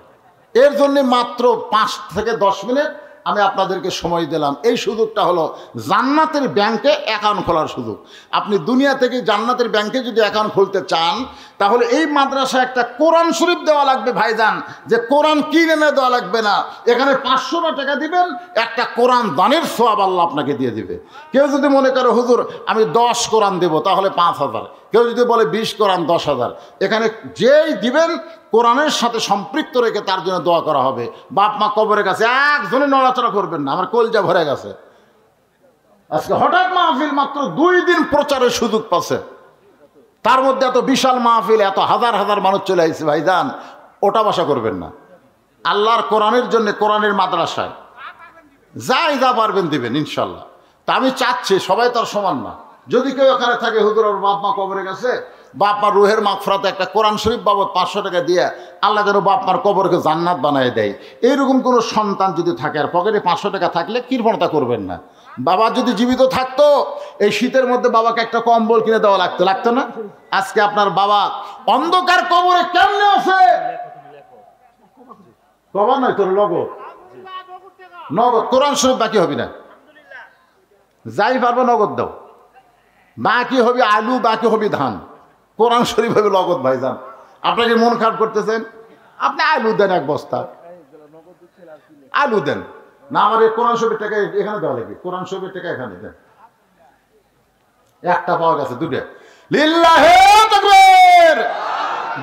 Speaker 1: এর জন্য মাত্র 5 থেকে 10 মিনিট আমি আপনাদেরকে সময় দিলাম। এই সুযোগটা হলো জান্নাতের ব্যাংকে অ্যাকাউন্ট খোলার সুযোগ। আপনি দুনিয়া থেকে জান্নাতের ব্যাংকে যদি অ্যাকাউন্ট খুলতে চান তাহলে এই মাদ্রাসায় একটা কোরআন শরীফ দেওয়া লাগবে ভাইজান, যে কোরআন কিনে এনে দেওয়া লাগবে না। এখানে 500 টাকা দিবেন, একটা কোরআন দানের সওয়াব আল্লাহ আপনাকে দিয়ে দিবে। কেউ যদি মনে করে হুজুর আমি 10 কোরআন দেবো তাহলে 5000, কেউ যদি বলে 20 কোরআন 10,000, এখানে যেই দিবেন কোরআনের সাথে সম্পৃক্ত রেখে তার জন্য দোয়া করা হবে। বাপ মা কবরের কাছে একজনে নড়াচড়া করবেন না, আমার কলজা ভরে গেছে। আজকে হঠাৎ মাহফিল মাত্র 2 দিন প্রচারের সুযোগ পাচ্ছে, তার মধ্যে এত বিশাল মাহফিল, এত হাজার হাজার মানুষ চলে আসছে। ভাইজান ওটা বাসা করবেন না, আল্লাহর কোরআনের জন্য কোরআনের মাদ্রাসায় যাই যা পারবেন দিবেন ইনশাল্লাহ। তা আমি চাচ্ছি, সবাই তার সমান না। যদি কেউ এখানে থাকে হুজুর ওর বাপ মা কবরে গেছে, বাপ মার রুহের মাগফিরাতে একটা কোরআন শরীফ বাবদ 500 টাকা দিয়ে আল্লাহ যেন বাপ মার কবরকে জান্নাত বানিয়ে দেয়, এইরকম কোনো সন্তান যদি থাকে আর পকেটে 500 টাকা থাকলে কৃপণতা করবেন না। বাবা যদি জীবিত থাকতো এই শীতের মধ্যে বাবাকে একটা কম্বল কিনে দেওয়া লাগতো না? আজকে আপনার বাবা অন্ধকার কবরে কেমনে আছে? কবর নয় তোর নগদ, নগদ কোরআন শরীফ বাকি হবে না, যাই পারবো নগদ দাও। বাকি হবে আলু, বাকি হবে ধান, কোরআন শরীফ হবে নগদ। ভাইজান আপনাকে মন খারাপ করতেছেন, আপনি আলু দেন 1 বস্তা, আলু দেন না। আমার এই কোরআন শরীফের টাকা এখানে দেওয়া লাগবে, কোরআন শরীফের টাকা এখানে দেন। একটা পাওয়া গেছে, 2টা। লিল্লাহে তাকবীর।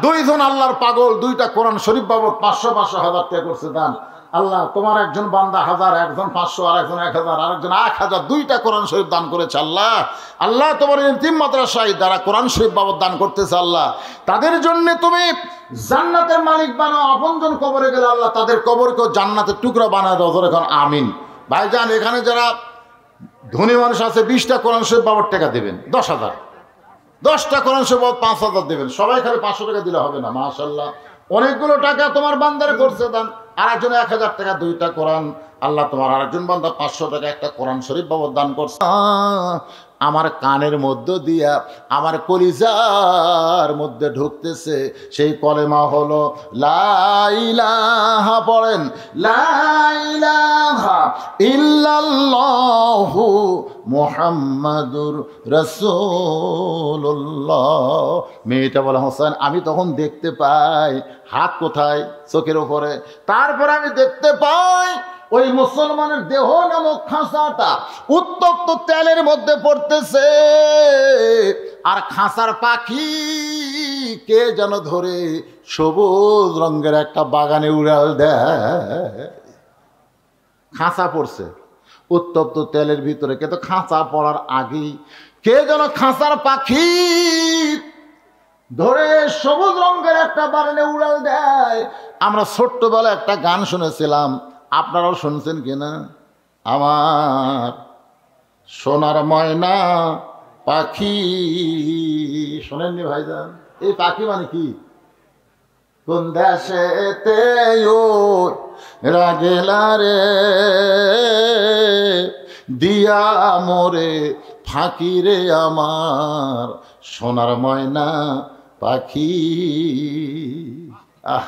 Speaker 1: 2 জন আল্লাহর পাগল 2টা কোরআন শরীফ বাবদ 500 1000 টাকা করছে দান। আল্লাহ তোমার একজন বান্দা 1000, একজন 500, আর একজন 1000, আরেকজন 1000, 2টা কোরআন শরীফ দান করেছে। আল্লাহ আল্লাহ তোমার ইতিম মাদ্রাসায় যারা কোরআন শরীফ বাবদ দান করতেছে আল্লাহ তাদের জন্য তুমি জান্নাতের মালিক বানাও। আপনজন কবরে গেলে আল্লাহ তাদের কবরকেও জান্নাতের টুকরা বানায় দাও। এখন আমিন। ভাইজান এখানে যারা ধনী মানুষ আছে 20টা কোরআন শরীফ বাবদ টাকা দেবেন 10,000, 10টা কোরআন শরীফ বাবদ 5,000 দেবেন। সবাই খালি 500 টাকা দিলে হবে না। মাশাআল্লাহ অনেকগুলো টাকা তোমার বান্দারে করছে দান। আরেকজন 1000 টাকা 2টা কোরআন। আল্লাহ তোমার আরেকজন বান্দা 500 টাকা একটা কোরআন শরীফ বাবদ দান করছে। আমার কানের মধ্য দিয়া আমার কলিজার মধ্যে ঢুকতেছে সেই কলেমা হলো লা ইলাহা। পড়েন লা ইলাহা ইল্লাল্লাহু মুহাম্মাদুর রাসূলুল্লাহ। মেয়েটা বলে হোসেন আমি তখন দেখতে পাই হাত কোথায়? চোখের ওপরে। তারপরে আমি দেখতে পাই ওই মুসলমানের দেহ নামক খাঁচাটা উত্তপ্ত তেলের মধ্যে পড়তেছে, আর খাঁচার পাখি কে যেন ধরে সবুজ রঙের একটা বাগানে উড়াল দেয়। খাঁচা পড়ছে উত্তপ্ত তেলের ভিতরে, কিন্তু খাঁচা পড়ার আগেই কে যেন খাঁচার পাখি ধরে সবুজ রঙের একটা বাগানে উড়াল দেয়। আমরা ছোট্টবেলা একটা গান শুনেছিলাম, আপনারাও শুনছেন কিনা? আমার সোনার ময়না পাখি, শোনেননি ভাইজান? এই পাখি মানে কি? কোন দেশেতে গেলা রে দিয়া মোরে ফাঁকি রে আমার সোনার ময়না পাখি। আহ,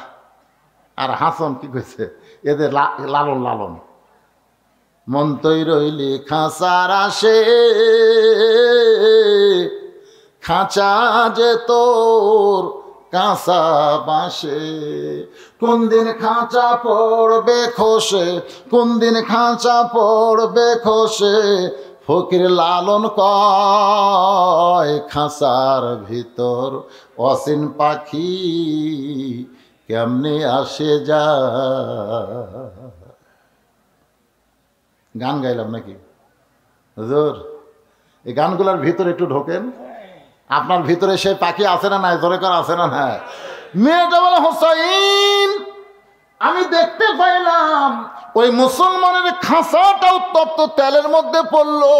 Speaker 1: আর হাসন কি কইছে, এদের লালন লালন। মন তৈ রইলি খাঁচার আসে, খাঁচা যে তোর কাঁচা বাঁশে, কোন দিন খাঁচা পড়বে খসে, কোন দিন খাঁচা পড়বে খসে, ফকির লালন কয় খাঁচার ভিতর অসীন পাখি কেমনে আসে যা। গান গাইলাম নাকি হুজুর? এই গানগুলোর ভিতরে একটু ঢোকেন, আপনার ভিতরে সে পাখি আছে না নাই? জোরে করে আছে না না? মেয়েটা বলে হোসাইন, আমি দেখতে পাইলাম ওই মুসলমানের খাঁচাটা উত্তপ্ত তেলের মধ্যে পড়লো,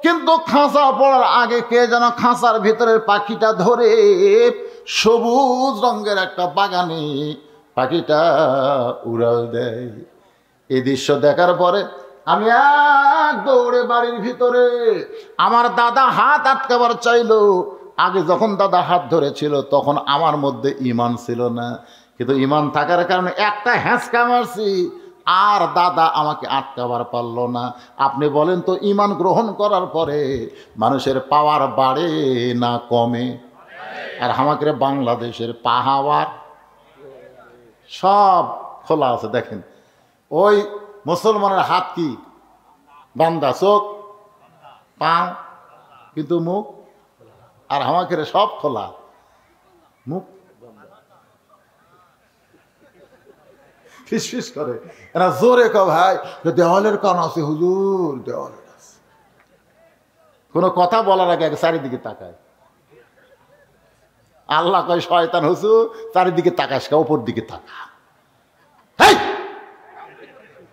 Speaker 1: কিন্তু খাঁচা পড়ার আগে কে যেন খাঁচার ভিতরের পাখিটা ধরে সবুজ রঙের একটা বাগানে পাখিটা উড়াল দেয়। এই দৃশ্য দেখার পরে আমি এক দৌড়ে বাড়ির ভিতরে, আমার দাদা হাত আটকাবার চাইলো। আগে যখন দাদা হাত ধরেছিল তখন আমার মধ্যে ঈমান ছিল না, কিন্তু ঈমান থাকার কারণে একটা হ্যাঁচকা মারছি, আর দাদা আমাকে আটকাবার পারলো না। আপনি বলেন তো, ঈমান গ্রহণ করার পরে মানুষের পাওয়ার বাড়ে না কমে? আর আমাকে বাংলাদেশের পাহাড় সব খোলা আছে, দেখেন ওই মুসলমানের হাত কি বান্দা, চোখ পা, কিন্তু মুখ, আর আমাকে সব খোলা, মুখ ফিস করে। এরা জোরে ক ভাই, দেওয়ালের কান আছে হুজুর, দেওয়ালের আছে। কোনো কথা বলার আগে চারিদিকে তাকায়। আল্লাহ কয় শয়তান হুজুর চারিদিকে তাকাস, উপর দিকে তাকা।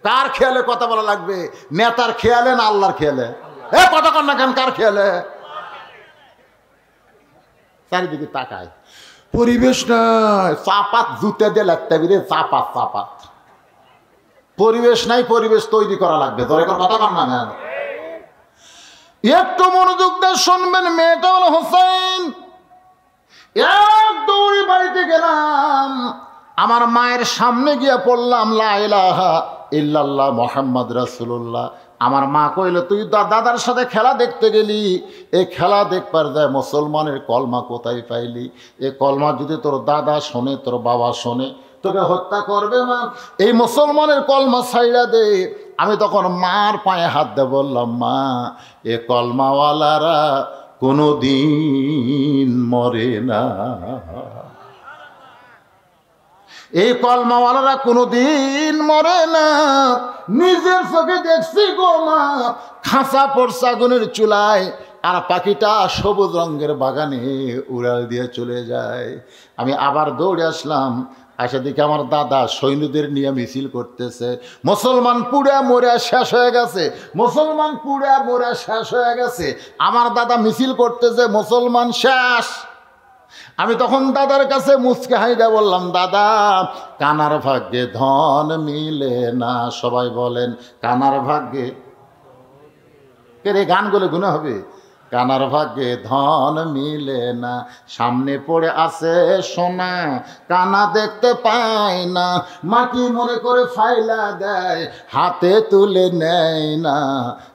Speaker 1: কার খেয়ালে কথা বলা লাগবে? নেতার খেয়ালে না আল্লাহর খেয়ালে? কথা কর না কেন? কার খেয়ালে? চারিদিকে তাকায়, পরিবেশ নাই, চাপাত জুতে দিয়ে লাগতে হবে রে, চাপাত চাপাত। পরিবেশ নাই, পরিবেশ তৈরি করা লাগবে। তোর এখন কথা কর না কেন? একটু মনোযোগ দিয়ে শুনবেন। মেয়েটা হলো হোসেন, এক দৌড়ে বাড়িতে গেলাম, আমার মায়ের সামনে গিয়ে পড়লাম লা ইলাহা ইল্লাল্লাহ মুহাম্মদ রাসূলুল্লাহ। আমার মা কইল, তুই দাদার সাথে খেলা দেখতে গেলি, এই খেলা দেখবার যায় মুসলমানের কলমা কোথায় পাইলি? এই কলমা যদি তোর দাদা শোনে, তোর বাবা শোনে, তোকে হত্যা করবে মা। এই মুসলমানের কলমা ছাইড়া দে। আমি তখন মার পায়ে হাত দিয়ে বললাম, মা এ কলমাওয়ালারা কোনো দিন মরে না, এই কলমাওয়ালারা কোনোদিন মরে না। নিজের চোখে দেখছি গো মা, খাঁচা পড়ছে আগুনের চুলায়, আর পাখিটা সবুজ রঙের বাগানে উড়াল দিয়ে চলে যায়। আমি আবার দৌড়ে আসলাম, আসে দেখি আমার দাদা সৈন্যদের নিয়ে মিছিল করতেছে। মুসলমান পুড়া মরে শেষ হয়ে গেছে, মুসলমান পুড়া মরে শেষ হয়ে গেছে। আমার দাদা মিছিল করতেছে, মুসলমান শেষ। আমি তখন দাদার কাছে মুচকে হাইদা বললাম, দাদা কানার ভাগ্যে ধন মিলে না। সবাই বলেন কানার ভাগ্যে, কে রে গানগুলো গুনে হবে? কানার ভাগ্যে ধন মিলে না, সামনে পড়ে আছে সোনা, কানা দেখতে পায় না, মাটি মনে করে ফাইলা দেয়, হাতে তুলে নেয় না।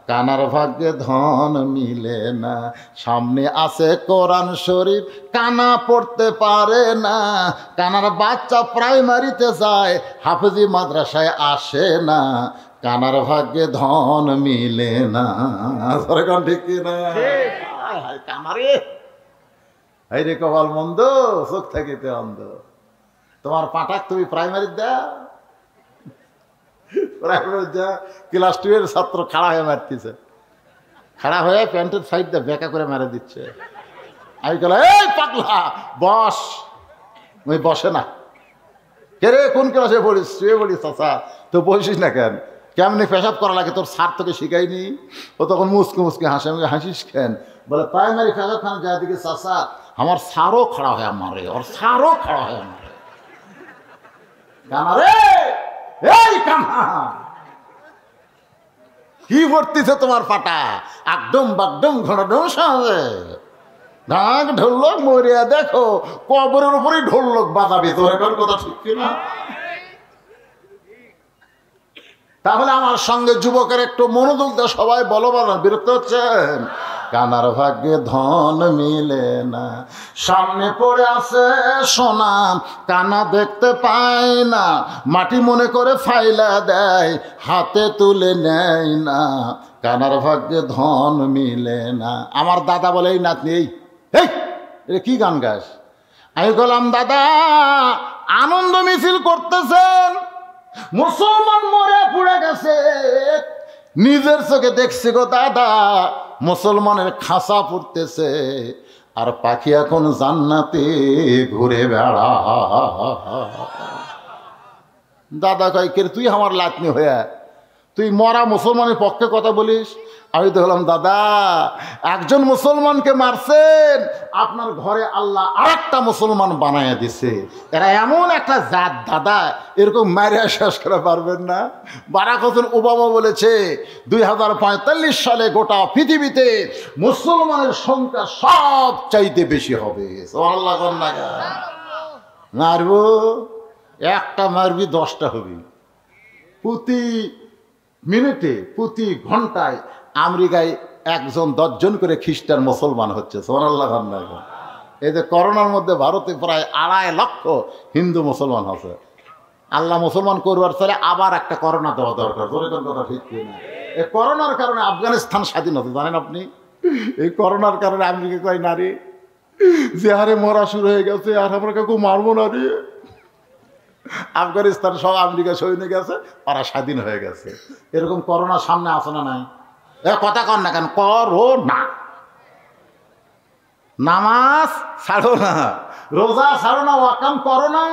Speaker 1: কানার ভাগ্যে ধন মিলে না, সামনে আছে কোরআন শরীফ, কানা পড়তে পারে না। কানার বাচ্চা প্রাইমারিতে যায়, হাফেজি মাদ্রাসায় আসে না। কানার ভাগ্যে ধন মিলে না। ঠিক না? কানারে এই রে কপাল মন্দ, চোখ থাকিতে অন্ধ। তোমার পাঠাক তুমি প্রাইমারি দাও, প্রাইমারি যা ক্লাস 2 এর ছাত্র খাড়া হয়ে মারতেছে, খাড়া হয়ে প্যান্টের সাইড দিয়ে বেঁকা করে মেরে দিচ্ছে। আমি বললাম, এই পাগলা বস। ওই বসে না। কে রে কোন ক্লাসে পড়িস? শুয়ে পড়িস। চাচা তো বসিস না কেন? কেমনি পেশাব করা লাগে তোর স্যার তোকে শিখাইনি? ও তখন মুসকে মুসকে হাসে। আমি হাসিস কেন? বলে প্রাইমারি পেশাব খান যায় দিকে চাচা, আমার স্যারও খাড়া হয় আমারে, ওর স্যারও খাড়া হয় আমারে। কানা রে, এই কানা, কি পড়তেছে তোমার পাটা? একদম বাকডম ঘনডম সাজে ঢাক ঢোলক মরিয়া দেখো কবরের উপরেই ঢোলক বাজাবে। তোর কথা ঠিক কিনা? তাহলে আমার সঙ্গে যুবকের একটু মনোযোগ দেয়, সবাই বলো বলো, বিরক্ত হচ্ছেন? কানার ভাগ্যে ধন মিলে না, সামনে পড়ে আছে সোনা, কানা দেখতে পায় না, মাটি মনে করে ফাইলা দেয়, হাতে তুলে নেয় না, কানার ভাগ্যে ধন মিলে না। আমার দাদা বলে, এই নাতনি, এই এটা কি গান গাস? আমি বললাম, দাদা আনন্দ মিছিল করতেছেন, মুসলমান মরে পুড়ে গেছে, নিজের চোখে দেখছি গো দাদা, মুসলমানের খাসা পড়তেছে, আর পাখি এখন জান্নাতে ঘুরে বেড়া। দাদা কয়, কে তুই আমার লাতনি হইয়া তুই মরা মুসলমানের পক্ষে কথা বলিস? আমি তো বললাম, দাদা একজন মুসলমানকে মারছেন, আপনার ঘরে আল্লাহ আরেকটা মুসলমান বানাইয়া দিছে, এরা এমন একটা জাত দাদা, এরকম মারিয়া শেষ করে পারবেন না। বারাক হোসেন ওবামা বলেছে 2045 সালে গোটা পৃথিবীতে মুসলমানের সংখ্যা সব চাইতে বেশি হবে। আল্লাহ মারব, একটা মারবি 10টা হবি। প্রতি মিনিটে প্রতি ঘন্টায় আমেরিকায় 1 জন করে খ্রিস্টান মুসলমান হচ্ছে। সুবহানাল্লাহ। এই যে করোনার মধ্যে ভারতে প্রায় 2.5 লক্ষ হিন্দু মুসলমান আছে। আল্লাহ মুসলমান করবার চলে আবার একটা করোনা দেওয়া দরকার। কথা ঠিক কিনা? এই করোনার কারণে আফগানিস্তান স্বাধীন হতো, জানেন আপনি? এই করোনার কারণে আমেরিকা কয় নারী যে হারে মরা শুরু হয়ে গেছে, আর আমরা কাউকে মারবো না রে। আফগানিস্তান সব আমেরিকা সৈন্য গেছে, ওরা স্বাধীন হয়ে গেছে। এরকম করোনা সামনে আসে না নাই? কথা কর না কেন? করো না, নামাজ ছাড়ো না, রোজা ছাড়ো না, ওয়াকাম করো না।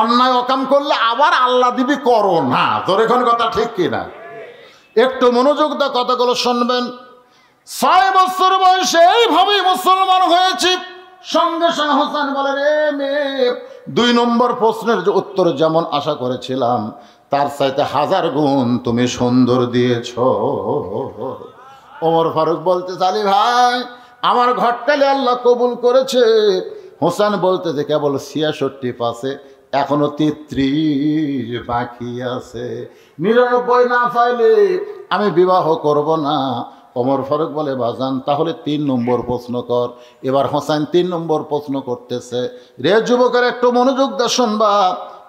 Speaker 1: অন্যায় ওয়াকাম করলে আবার আল্লাহ দিবি করো না। তোর এখন কথা ঠিক কিনা? একটু মনোযোগ দা কথাগুলো শুনবেন। 6 বছর বয়সে এইভাবেই মুসলমান হয়েছি। সঙ্গে সঙ্গে হোসেন বলে, রে মেয়ে, 2 নম্বর প্রশ্নের যে উত্তর যেমন আশা করেছিলাম তার চাইতে 1000 গুণ তুমি সুন্দর দিয়েছ। ওমর ফারুক বলতে, আলী ভাই আমার ঘরটালে আল্লাহ কবুল করেছে। হোসেন বলতে যে কেবল 66 পাশে, এখনো 33 বাকি আছে, 99 না পাইলে আমি বিবাহ করব না। ওমর ফারুক বলে, বাজান তাহলে 3 নম্বর প্রশ্ন কর। এবার হোসেন 3 নম্বর প্রশ্ন করতেছে। রে যুবকের একটু মনোযোগ দিয়ে শুনবা।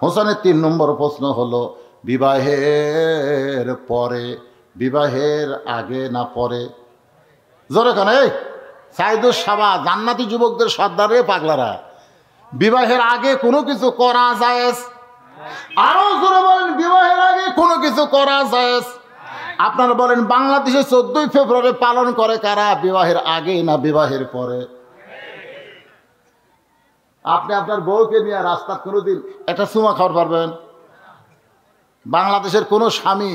Speaker 1: হোসেনের 3 নম্বর প্রশ্ন হলো, বিবাহের পরে, বিবাহের আগে না পরে? জোরে কেন? এই সাইদুস সাবা জান্নাতি যুবকদের সর্দারে পাগলারা, বিবাহের আগে কোনো কিছু করা যায়? আরো জোরে বলেন, বিবাহের আগে কোনো কিছু করা যায়? আপনারা বলেন, বাংলাদেশে 14ই ফেব্রুয়ারি পালন করে কারা? বিবাহের আগে না বিবাহের পরে? আপনি আপনার বউকে নিয়ে রাস্তা কোনোদিন একটা চুমা খাওয়ার পারবেন? বাংলাদেশের কোনো স্বামী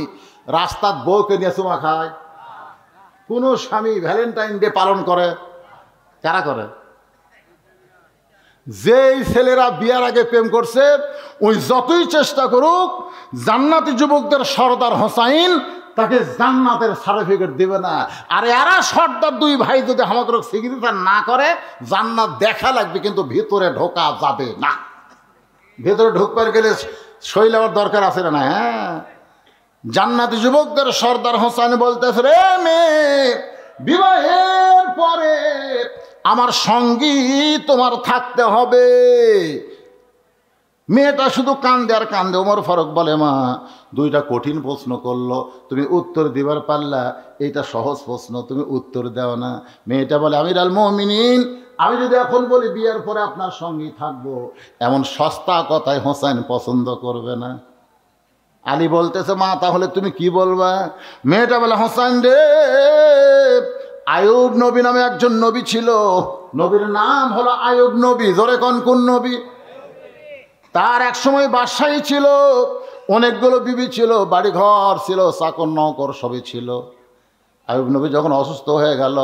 Speaker 1: রাস্তার বউকে নিয়ে চুমা খায়? কোনো স্বামী ভ্যালেন্টাইন ডে পালন করে? কারা করে? যেই ছেলেরা বিয়ার আগে প্রেম করছে, ওই যতই চেষ্টা করুক জান্নাতি যুবকদের সর্দার হোসাইন তাকে জান্নাতের সার্টিফিকেট দেবে না। আর এরা সর্দার 2 ভাই যদি আমাকে সিগনেচার না করে, জান্নাত দেখা লাগবে কিন্তু ভিতরে ঢোকা যাবে না। ভেতরে ঢুকবার গেলে সই নেওয়ার দরকার আছে না? হ্যাঁ, জান্নাতি যুবকদের সর্দার হোসেন বলতেছে, রে মেয়ে, বিবাহের পরে আমার সঙ্গী তোমার থাকতে হবে। মেয়েটা শুধু কান্দে আর কান্দে। ওমর ফারুক বলে, মা 2টা কঠিন প্রশ্ন করলো, তুমি উত্তর দিবার পারলা, এইটা সহজ প্রশ্ন তুমি উত্তর দাও না। মেয়েটা বলে, আমির আল মুমিনিন, আমি যদি এখন বলি বিয়ের পরে আপনার সঙ্গী থাকবো, এমন সস্তা কথায় হোসেন পছন্দ করবে না। আলী বলতেছে, মা তাহলে তুমি কি বলবা? মেয়েটা বলে, হোসেন রে, আয়ুব নবী নামে একজন নবী ছিল, নবীর নাম হলো আয়ুব নবী। জোরে কোন নবী? তার এক সময় বাদশাহী ছিল, অনেকগুলো বিবি ছিল, বাড়ি ঘর ছিল, চাকর নৌকর সবই ছিল। আয়ুব নবী যখন অসুস্থ হয়ে গেল,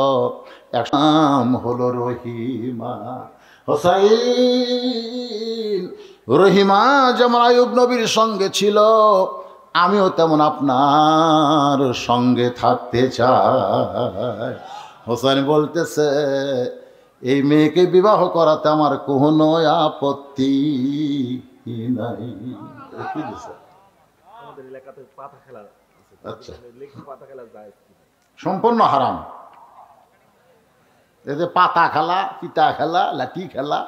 Speaker 1: এক নাম হলো রহিমা। হোসাইন রহিমা যেমন আয়ুব নবীর সঙ্গে ছিল, আমিও তেমন আপনার সঙ্গে থাকতে চাই। হোসেন বলতেছে এই মেয়েকে বিবাহ করাতে আমার কোনো আপত্তি নাই। আচ্ছা, সম্পূর্ণ হারাম। এই যে পাতা খেলা, পিতা খেলা, লাঠি খেলা,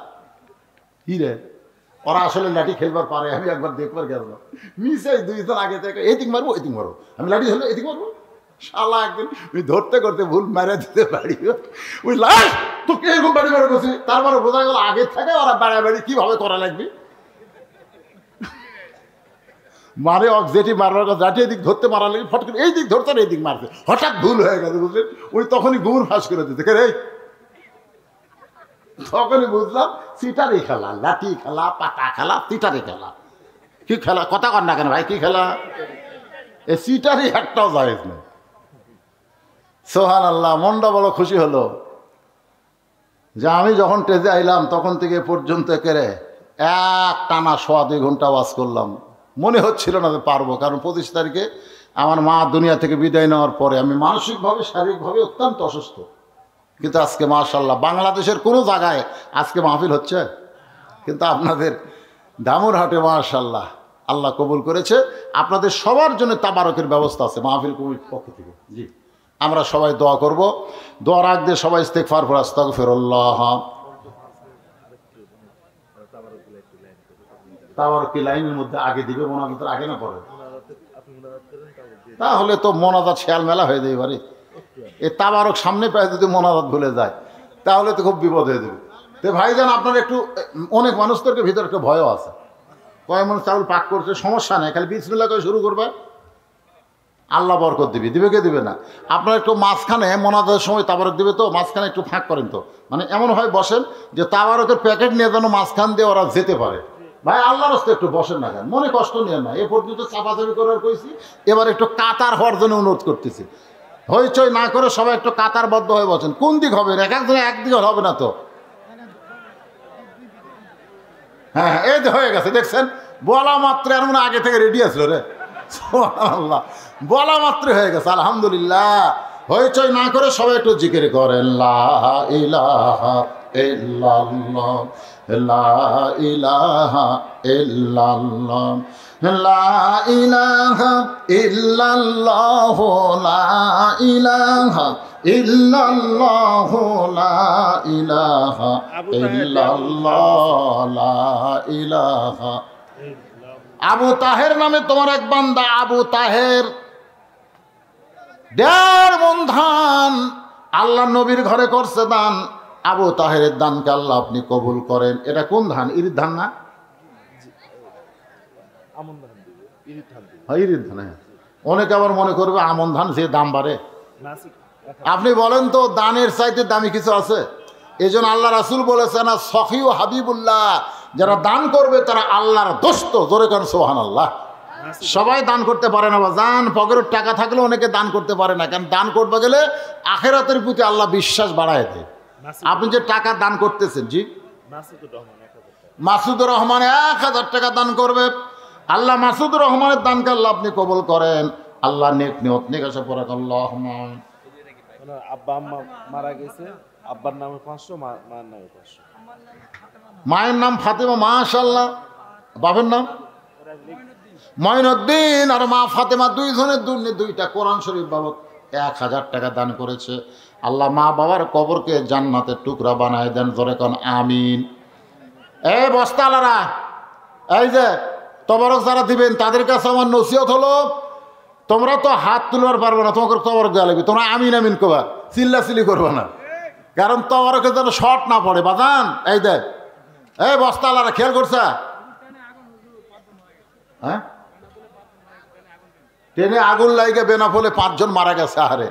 Speaker 1: কি রে ওরা আসলে লাঠি খেলবার পারে? আমি একবার দেখবার গেলাম, মিশাই 2 দিন আগে থেকে এদিক মারবো এদিক মারবো, আমি লাঠি ধরলে এদিক মারবো, শালা একদিন ওই ধরতে করতে ভুল মেরে দিতে পারি, ওই লাশ তো এরকম বাড়ি মেরে বসি। তারপরে বোঝা গেল আগে থেকে ওরা বাড়াবাড়ি কিভাবে করা লাগবে, মানে যেটি মারবার কথা লাঠি এদিক ধরতে মারা লাগে, ফট করে এই দিক ধরতে এই দিক মারছে, হঠাৎ ভুল হয়ে গেছে বুঝলেন, ওই তখনই গুমর ফাঁস করে দিতে কে রে, তখনই বুঝলাম সিটারি খেলা, লাঠি খেলা, পাতা খেলা, সিটারি খেলা। কি খেলা কথা কর না কেন ভাই, কি খেলা? এই সিটারি একটাও জায়েজ নেই। সুবহানাল্লাহ, মনটা বড় খুশি হলো যে আমি যখন টেজে আইলাম তখন থেকে পর্যন্ত একেরে এক টানা 1.5-2 ঘন্টা ওয়াজ করলাম। মনে হচ্ছিল না যে পারবো, কারণ 25 তারিখে আমার মা দুনিয়া থেকে বিদায় নেওয়ার পরে আমি মানসিকভাবে শারীরিকভাবে অত্যন্ত অসুস্থ। কিন্তু আজকে মাশাআল্লাহ বাংলাদেশের কোনো জায়গায় আজকে মাহফিল হচ্ছে, কিন্তু আপনাদের দামুরহাটে মাশাআল্লাহ আল্লাহ কবুল করেছে। আপনাদের সবার জন্য তাবারকের ব্যবস্থা আছে মাহফিল কমিটির পক্ষ থেকে। জি, আমরা সবাই দোয়া করব। দোয়ার আগ দিয়ে সবাই ইস্তেগফার পড়ে আস্তাগফিরুল্লাহ। তাবারকি লাইনের মধ্যে আগে দিবে, মোনাজাতের আগে না পড়ে, তাহলে তো মোনাজাত শেয়াল মেলা হয়ে যায় এবারে। এই তাবারক সামনে পায় যদি মোনাজাত ভুলে যায় তাহলে তো খুব বিপদ হয়ে যাবে। তো ভাইজান আপনার একটু, অনেক মানুষদেরকে ভিতরে একটু ভয়ও আছে, কয়েক মানুষ চাউল পাক করছে, সমস্যা নেই, খালি বিসমিল্লাহ করে শুরু করবে, আল্লাহ বরকত দিবে, দিবে কে দিবে না। আপনার একটু মাঝখানে মোনাজাতের সময় তাবারক দিবে তো মাঝখানে একটু ফাঁক করেন, তো মানে এমন হয় বসেন যে তাবারকের প্যাকেট নিয়ে যেন মাঝখান দিয়ে ওরা যেতে পারে। ভাই আল্লাহর রাস্তায় একটু বসেন না, কেন মনে কষ্ট নিয়ে না, এ পর্যন্ত চাপাচাপি করার কইছি, এবার একটু কাতার হওয়ার জন্য অনুরোধ করতেছি। হইচই না করে সবাই একটু কাতারবদ্ধ হয়ে বসেন। কোন দিক হবে? এক একজন একদিকে হবে না তো। হ্যাঁ, এই যে হয়ে গেছে দেখছেন, বলা মাত্র এর মনে আগে থেকে রেডি আসলো রে, সুবহানাল্লাহ, বলা মাত্র হয়ে গেছে। আলহামদুলিল্লাহ, হইচই না করে সবাই একটু জিকির করেন লা ইলাহা ইল্লাল্লাহ, লা ইলাহা ইল্লাল্লাহ, লা ইলাহা ইল্লাল্লাহ, লা ইলাহা ইল্লাল্লাহ, লা ইলাহা ইল্লাল্লাহ, লা ইলাহা। আবু তাহের নামে তোমার এক বান্দা আবু তাহের 1.5 মণ ধান আল্লাহ নবীর ঘরে করছে দান। আবু তাহেরের দানকে আল্লাহ আপনি কবুল করেন। এটা কোন ধান? ইরিদ ধান না? ইরিদ ধান। অনেকে আবার মনে করবে আমন ধান, যে দাম বাড়ে। আপনি বলেন তো দানের চাইতে দামি কিছু আছে? এই জন্য আল্লাহ রাসূল বলেছেন সখী ও হাবিবুল্লাহ, যারা দান করবে তারা আল্লাহর দোস্ত। জোরে করেন সুবহানাল্লাহ। সবাই দান করতে পারে না, জান পকেটের টাকা থাকলে অনেকে দান করতে পারে না, কারণ দান করতে গেলে আখিরাতের প্রতি আল্লাহ বিশ্বাস বাড়ায় দেয়। আপনি যে টাকা দান করতেছেন, জি মাসুদুর রহমান 1000 টাকা দান করবে, আল্লাহ মাসুদুর রহমানের দানকে আল্লাহ আপনি কবুল করেন। আল্লাহ নেক নিয়ত নেক আশা পড়াক। আল্লাহুম্মা।
Speaker 2: আব্বা আম্মা মারা গেছে, আব্বার নামে 500, মায়ের নামে 500।
Speaker 1: মায়ের নাম ফাতেমা, মাশাআল্লাহ। বাবার নাম মঈনুদ্দিন, আর মা ফাতেমা, 2 জনের 2টা কোরআন শরীফ বাবদ 1000 টাকা দান করেছে। আল্লাহ মা বাবার কবরকে জান্নাতের টুকরা বানায় দেন। জোরে কোন আমিন। এই বস্তালারা, এই যে তবরক যারা দিবেন তাদের কাছে আমার নসিহত হলো, তোমরা তো হাত তুলবার পারবে না, তোমাকে তবরক দেওয়া লাগবে, তোমরা আমিন আমিন করবা, চিল্লাচিল্লি করবো না, কারণ তবরকে যেন শর্ট না পড়ে বাজান। এই দেখ, এই বস্তালারা খেয়াল করছে, হ্যাঁ ট্রেনে আগুন লাগে বেনাফলে 5 জন মারা গেছে। আরে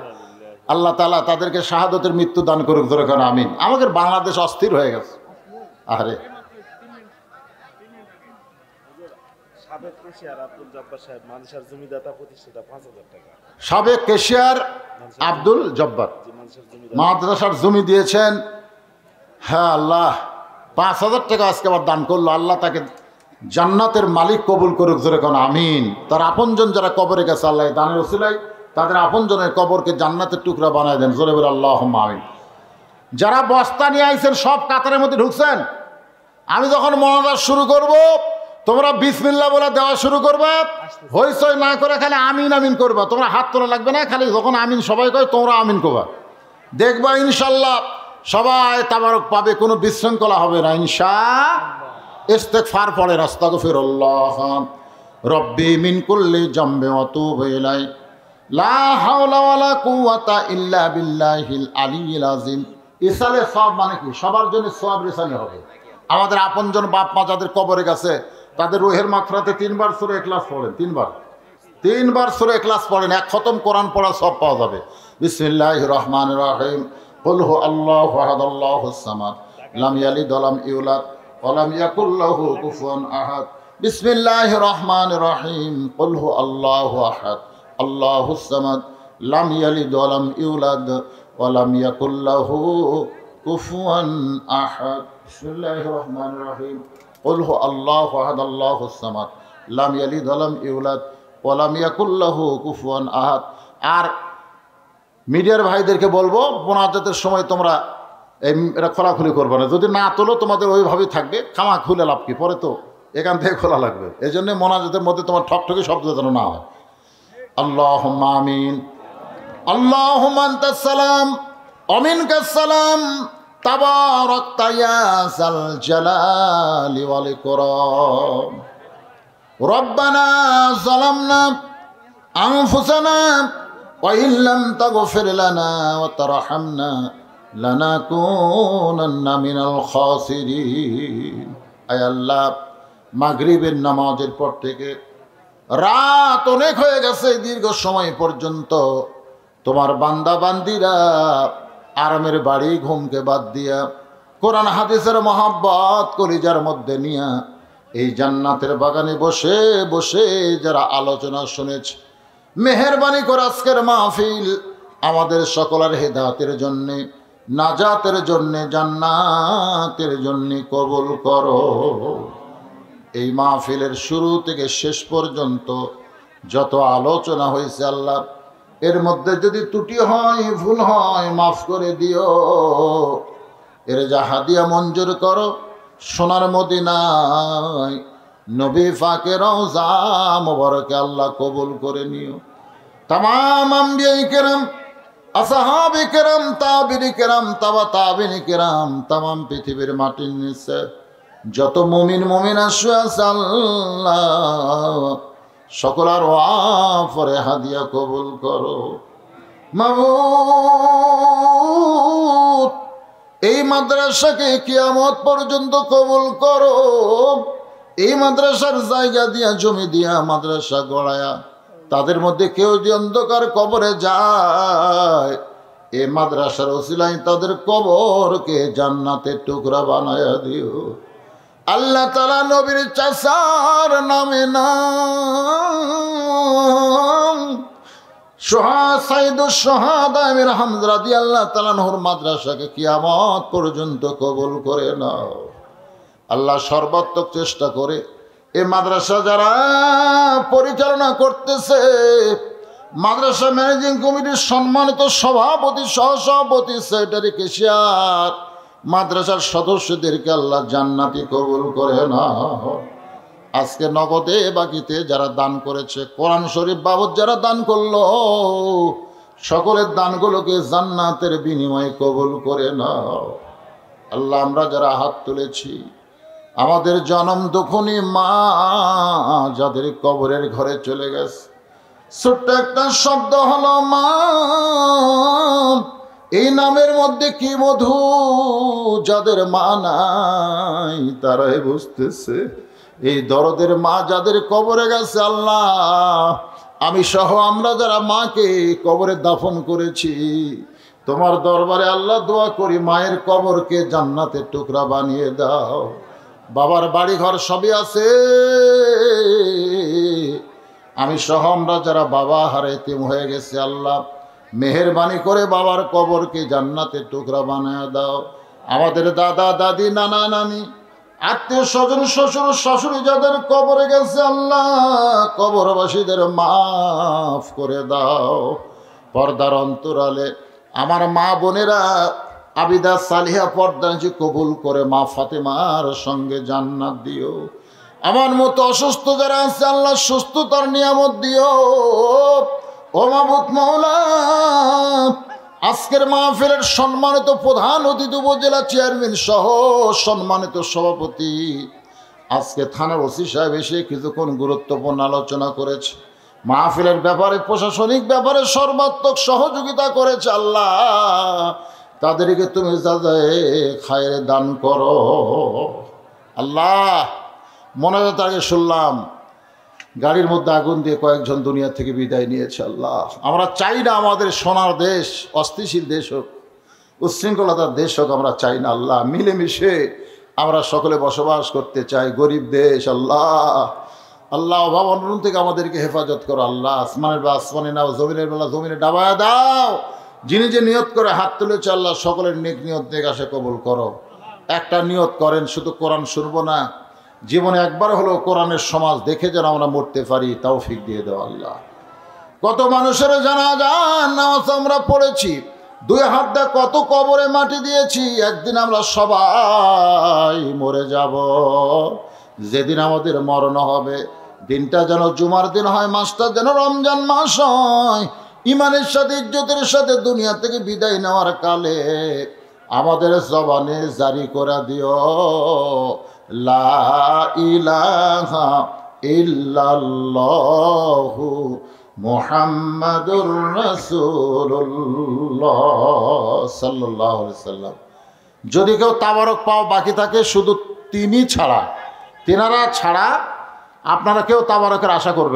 Speaker 1: আল্লাহ তাআলা তাদেরকে শাহাদতের মৃত্যু দান করুক। ধরে কেন আমিন। আমাদের বাংলাদেশ অস্থির হয়ে গেছে। আরে
Speaker 2: সাবেক কেশিয়ার আব্দুল জব্বার সাহেব মানসার জমিদাতা প্রতিষ্ঠাতা 5000 টাকা।
Speaker 1: সাবেক কেশিয়ার আব্দুল জব্বার মাদ্রাসার জমি দিয়েছেন। হ্যাঁ আল্লাহ 5000 টাকা আজকে আবার দান করলো। আল্লাহ তাকে জান্নাতের মালিক কবুল করুক, জোরে কোন আমিন। তার আপনজন যারা কবরে গেছে আল্লাহ দানের ওসিলায় তাদের আপনজনের কবরকে জান্নাতের টুকরা বানায় দেন, জোরে বলে আল্লাহুম্মা আমিন। যারা বস্তা নিয়ে আইছেন সব কাতারের মধ্যে ঢুকছেন। আমি যখন মোনাজাত শুরু করব তোমরা বিসমিল্লাহ বলে দেওয়া শুরু করবা, হইচই না করে খালি আমিন আমিন করবা। তোমরা হাত তোলা লাগবে না, খালি যখন আমিন সবাই কয় তোমরা আমিন করবা। দেখবা ইনশাল্লাহ সবাই তাবারক পাবে, কোনো বিশৃঙ্খলা হবে না ইনশাআল্লাহ। ইস্তেগফার পড়েন, আস্তাগফিরুল্লাহ রব্বি মিন কুল্লি জামবি ওয়া তুবু ইলাই, লা হাওলা ওয়ালা কুওয়াতা ইল্লা বিল্লাহিল আলিয়্যিল আযীম। ইসালে সওয়াব মানে কি? সবার জন্য সওয়াব রিসালে হবে। আমাদের আপনজন বাপ মা যাদের কবরে গেছে তাদের রুহের মাগফিরাতে 3 বার সূরা ইখলাস পড়েন, 3 বার সূরা ইখলাস পড়েন, 1 খতম কোরআন পড়া সব পাওয়া যাবে। বিসমিল্লাহির রহমানির রহিম, কুল হু আল্লাহু আহাদ আল্লাহুস সামাদ লাম ইয়ালিদ ওয়া লাম ইউলাদ ওয়া লাম ইয়াকুল লাহু কুফুয়ান আহাদ। বিসমিল্লাহির রহমানির রহিম, কুল হু আল্লাহু আহাদ আল্লাহুস সামাদ লাম ইয়ালিদ ওয়া লাম ইউলাদ ওয়া লাম ইয়াকুল লাহু কুফুয়ান আহাদ। বিসমিল্লাহির রহমানির রহিম, কুল হু আল্লাহু আহাদ আল্লাহুস সামাদ লাম ইয়ালিদ ওয়া লাম ইউলাদ ওয়া লাম ইয়াকুল লাহু কুফুয়ান আহাদ। আর মিডিয়ার ভাইদেরকে বলবো মোনাজাতের সময় তোমরা এটা খোলাখুলি করবে না, যদি না তোলো তোমাদের ওইভাবেই থাকবে, খামা খুলে লাভ কি, পরে তো এখান থেকে খোলা লাগবে। এই জন্য মোনাজাতের মধ্যে তোমার ঠকঠকি শব্দ যেন না হয়। আল্লাহুম্মা আমিন। আল্লাহুম্মা আনতাস সালাম ওয়া মিনকাস সালাম তাবারাকতা ইয়া যাল জালালি ওয়াল ইকরাম। রব্বানা যালামনা আনফুসানা ওয়া ইল্লাম তাগফির লানা ওয়া তারহামনা লানাকুনান্না মিনাল খাসিরিন। আয় আল্লাহ, মাগরিবের নামাজের পর থেকে রাত অনেক হয়ে গেছে, দীর্ঘ সময় পর্যন্ত তোমার বান্দা বান্দিরা আরামের বাড়ি ঘুমকে বাদ দিয়া কোরআন হাদিসের মহাব্বত কলিজার মধ্যে নিয়া এই জান্নাতের বাগানে বসে বসে যারা আলোচনা শুনেছে, মেহেরবানি করে আজকের মাহফিল আমাদের সকলের হেদায়েতের জন্যে, নাজাতের জন্যে, জান্নাতের জন্যে কবুল করো। এই মাহফিলের শুরু থেকে শেষ পর্যন্ত যত আলোচনা হয়েছে আল্লাহ, এর মধ্যে যদি ত্রুটি হয়, ভুল হয়, মাফ করে দিও। এর যা হাদিয়া মঞ্জুর করো, সোনার মদিনায় নবী পাকের রওজা মোবারকে আল্লাহ কবুল করে নিও। তামাম আম্বিয়ায়ে কেরাম, আসহাবে কেরাম, তাবিঈনে কেরাম, তাবিঈনে কেরাম, তামাম পৃথিবীর মাটির নিচে যত মুমিন মুমিনা শুয়ে আছে আল্লাহ সকলের ওয়াফরে হাদিয়া কবুল করো। মাবুদ, এই মাদ্রাসাকে কিয়ামত পর্যন্ত কবুল করো। এই মাদ্রাসার জায়গা দিয়া, জমি দিয়া মাদ্রাসা গড়ায়া তাদের মধ্যে কেউ যদি অন্ধকার কবরে যায়, এই মাদ্রাসার ওসিলায় তাদের কবরকে জান্নাতের টুকরা বানায়া দিও। আল্লাহ তাআলা নবীর চাচার নামে নাম সাইয়্যিদুশ শুহাদা আমির হামজা রাদিয়াল্লাহু তাআলা আনহুর মাদ্রাসাকে কিয়ামত পর্যন্ত কবুল করে নাও। আল্লাহ সর্বাত্মক চেষ্টা করে এই মাদ্রাসা যারা পরিচালনা করতেছে, মাদ্রাসা ম্যানেজিং কমিটির সম্মানিত সভাপতি, সহসভাপতি, সেক্রেটারি, কেশিয়ার, মাদ্রাসার সদস্যদেরকে আল্লাহ জান্নাতি কবুল করে নাও। আজকে নগদে বাকিতে যারা দান করেছে, কোরআন শরীফ বাবদ যারা দান করলো, সকলের দানগুলোকে জান্নাতের বিনিময়ে কবুল করে নাও। আল্লাহ, আমরা যারা হাত তুলেছি, আমাদের জনম দুঃখনী মা যাদের কবরের ঘরে চলে গেছে, ছোট্ট একটা শব্দ হলো মা, এই নামের মধ্যে কি মধু, যাদের মা নাই তারাই বুঝতেছে। এই দরদের মা যাদের কবরে গেছে আল্লাহ, আমি সহ আমরা যারা মাকে কবরে দাফন করেছি, তোমার দরবারে আল্লাহ দোয়া করি মায়ের কবরকে জান্নাতের টুকরা বানিয়ে দাও। বাবার বাড়ি ঘর সবই আছে, আমি সহ আমরা যারা বাবা হারাইতে হয়ে গেছে আল্লাহ মেহেরবানি করে বাবার কবরকে জান্নাতের টুকরা বানিয়ে দাও। আমাদের দাদা দাদি, নানা নানি, আত্মীয় স্বজন শ্বশুর শাশুড়ি যাদের কবরে গেছে আল্লাহ কবরবাসীদের মাফ করে দাও। পর্দার অন্তরালে আমার মা বোনেরা আবিদা সালিহা পর্দাকে কবুল করে মা ফাতেমার সঙ্গে জান্নাত দিও। আমার মতো অসুস্থ যারা আছে আল্লাহ সুস্থতার নিয়ামত দিও। ও মাবুদ মাওলা, আজকের মাহফিলের সম্মানিত প্রধান অতিথি উপজেলা চেয়ারম্যান সহ সম্মানিত সভাপতি, আজকে থানার ওসি সাহেব এসে কিছুক্ষণ গুরুত্বপূর্ণ আলোচনা করেছে। মাহফিলের ব্যাপারে প্রশাসনিক ব্যাপারে সর্বাত্মক সহযোগিতা করেছে আল্লাহ, তাদেরকে তুমি যাদের খায়ের দান করো আল্লাহ। মনে হয় তাকে শুনলাম গাড়ির মধ্যে আগুন দিয়ে কয়েকজন দুনিয়া থেকে বিদায় নিয়েছে আল্লাহ। আমরা চাই না আমাদের সোনার দেশ অস্থিতিশীল দেশ হোক, উচ্ছৃঙ্খলতার দেশ হোক, আমরা চাই না আল্লাহ। মিলেমিশে আমরা সকলে বসবাস করতে চাই। গরিব দেশ আল্লাহ, আল্লাহ অভাব অনটন থেকে আমাদেরকে হেফাজত করো আল্লাহ। আসমানের বেলা আসমানে নাও, জমিনের বেলা জমিনে ডাবায়া দাও। যিনি যে নিয়ত করে হাত তুলেছে আল্লাহ সকলের নেক নিয়ত নেক আসে কবুল করো। একটা নিয়ত করেন, শুধু কোরআন শুনবো না, জীবনে একবার হলেও কোরআনের সমাজ দেখে যেন আমরা মরতে পারি তৌফিক দিয়ে দাও আল্লাহ। কত মানুষের জানাজা নামাজ আমরা পড়েছি, দুই হাত দিয়ে কত কবরে মাটি দিয়েছি। একদিন আমরা সবাই মরে যাব। যেদিন আমাদের মরণ হবে দিনটা যেন জুমার দিন হয়, মাসটা যেন রমজান মাস হয়। ইমানের সাথে ইজ্জতের সাথে দুনিয়া থেকে বিদায় নেওয়ার কালে আমাদের জবানে জারি করে দিও লা ইলাহা ইল্লাল্লাহু মুহাম্মাদুর রাসূলুল্লাহ সাল্লাল্লাহু আলাইহি সাল্লাম। যদি কেউ তাবারক পাও বাকি থাকে শুধু তিনি ছাড়া, তেনারা ছাড়া আপনারা কেউ তাবারকের আশা করবেন।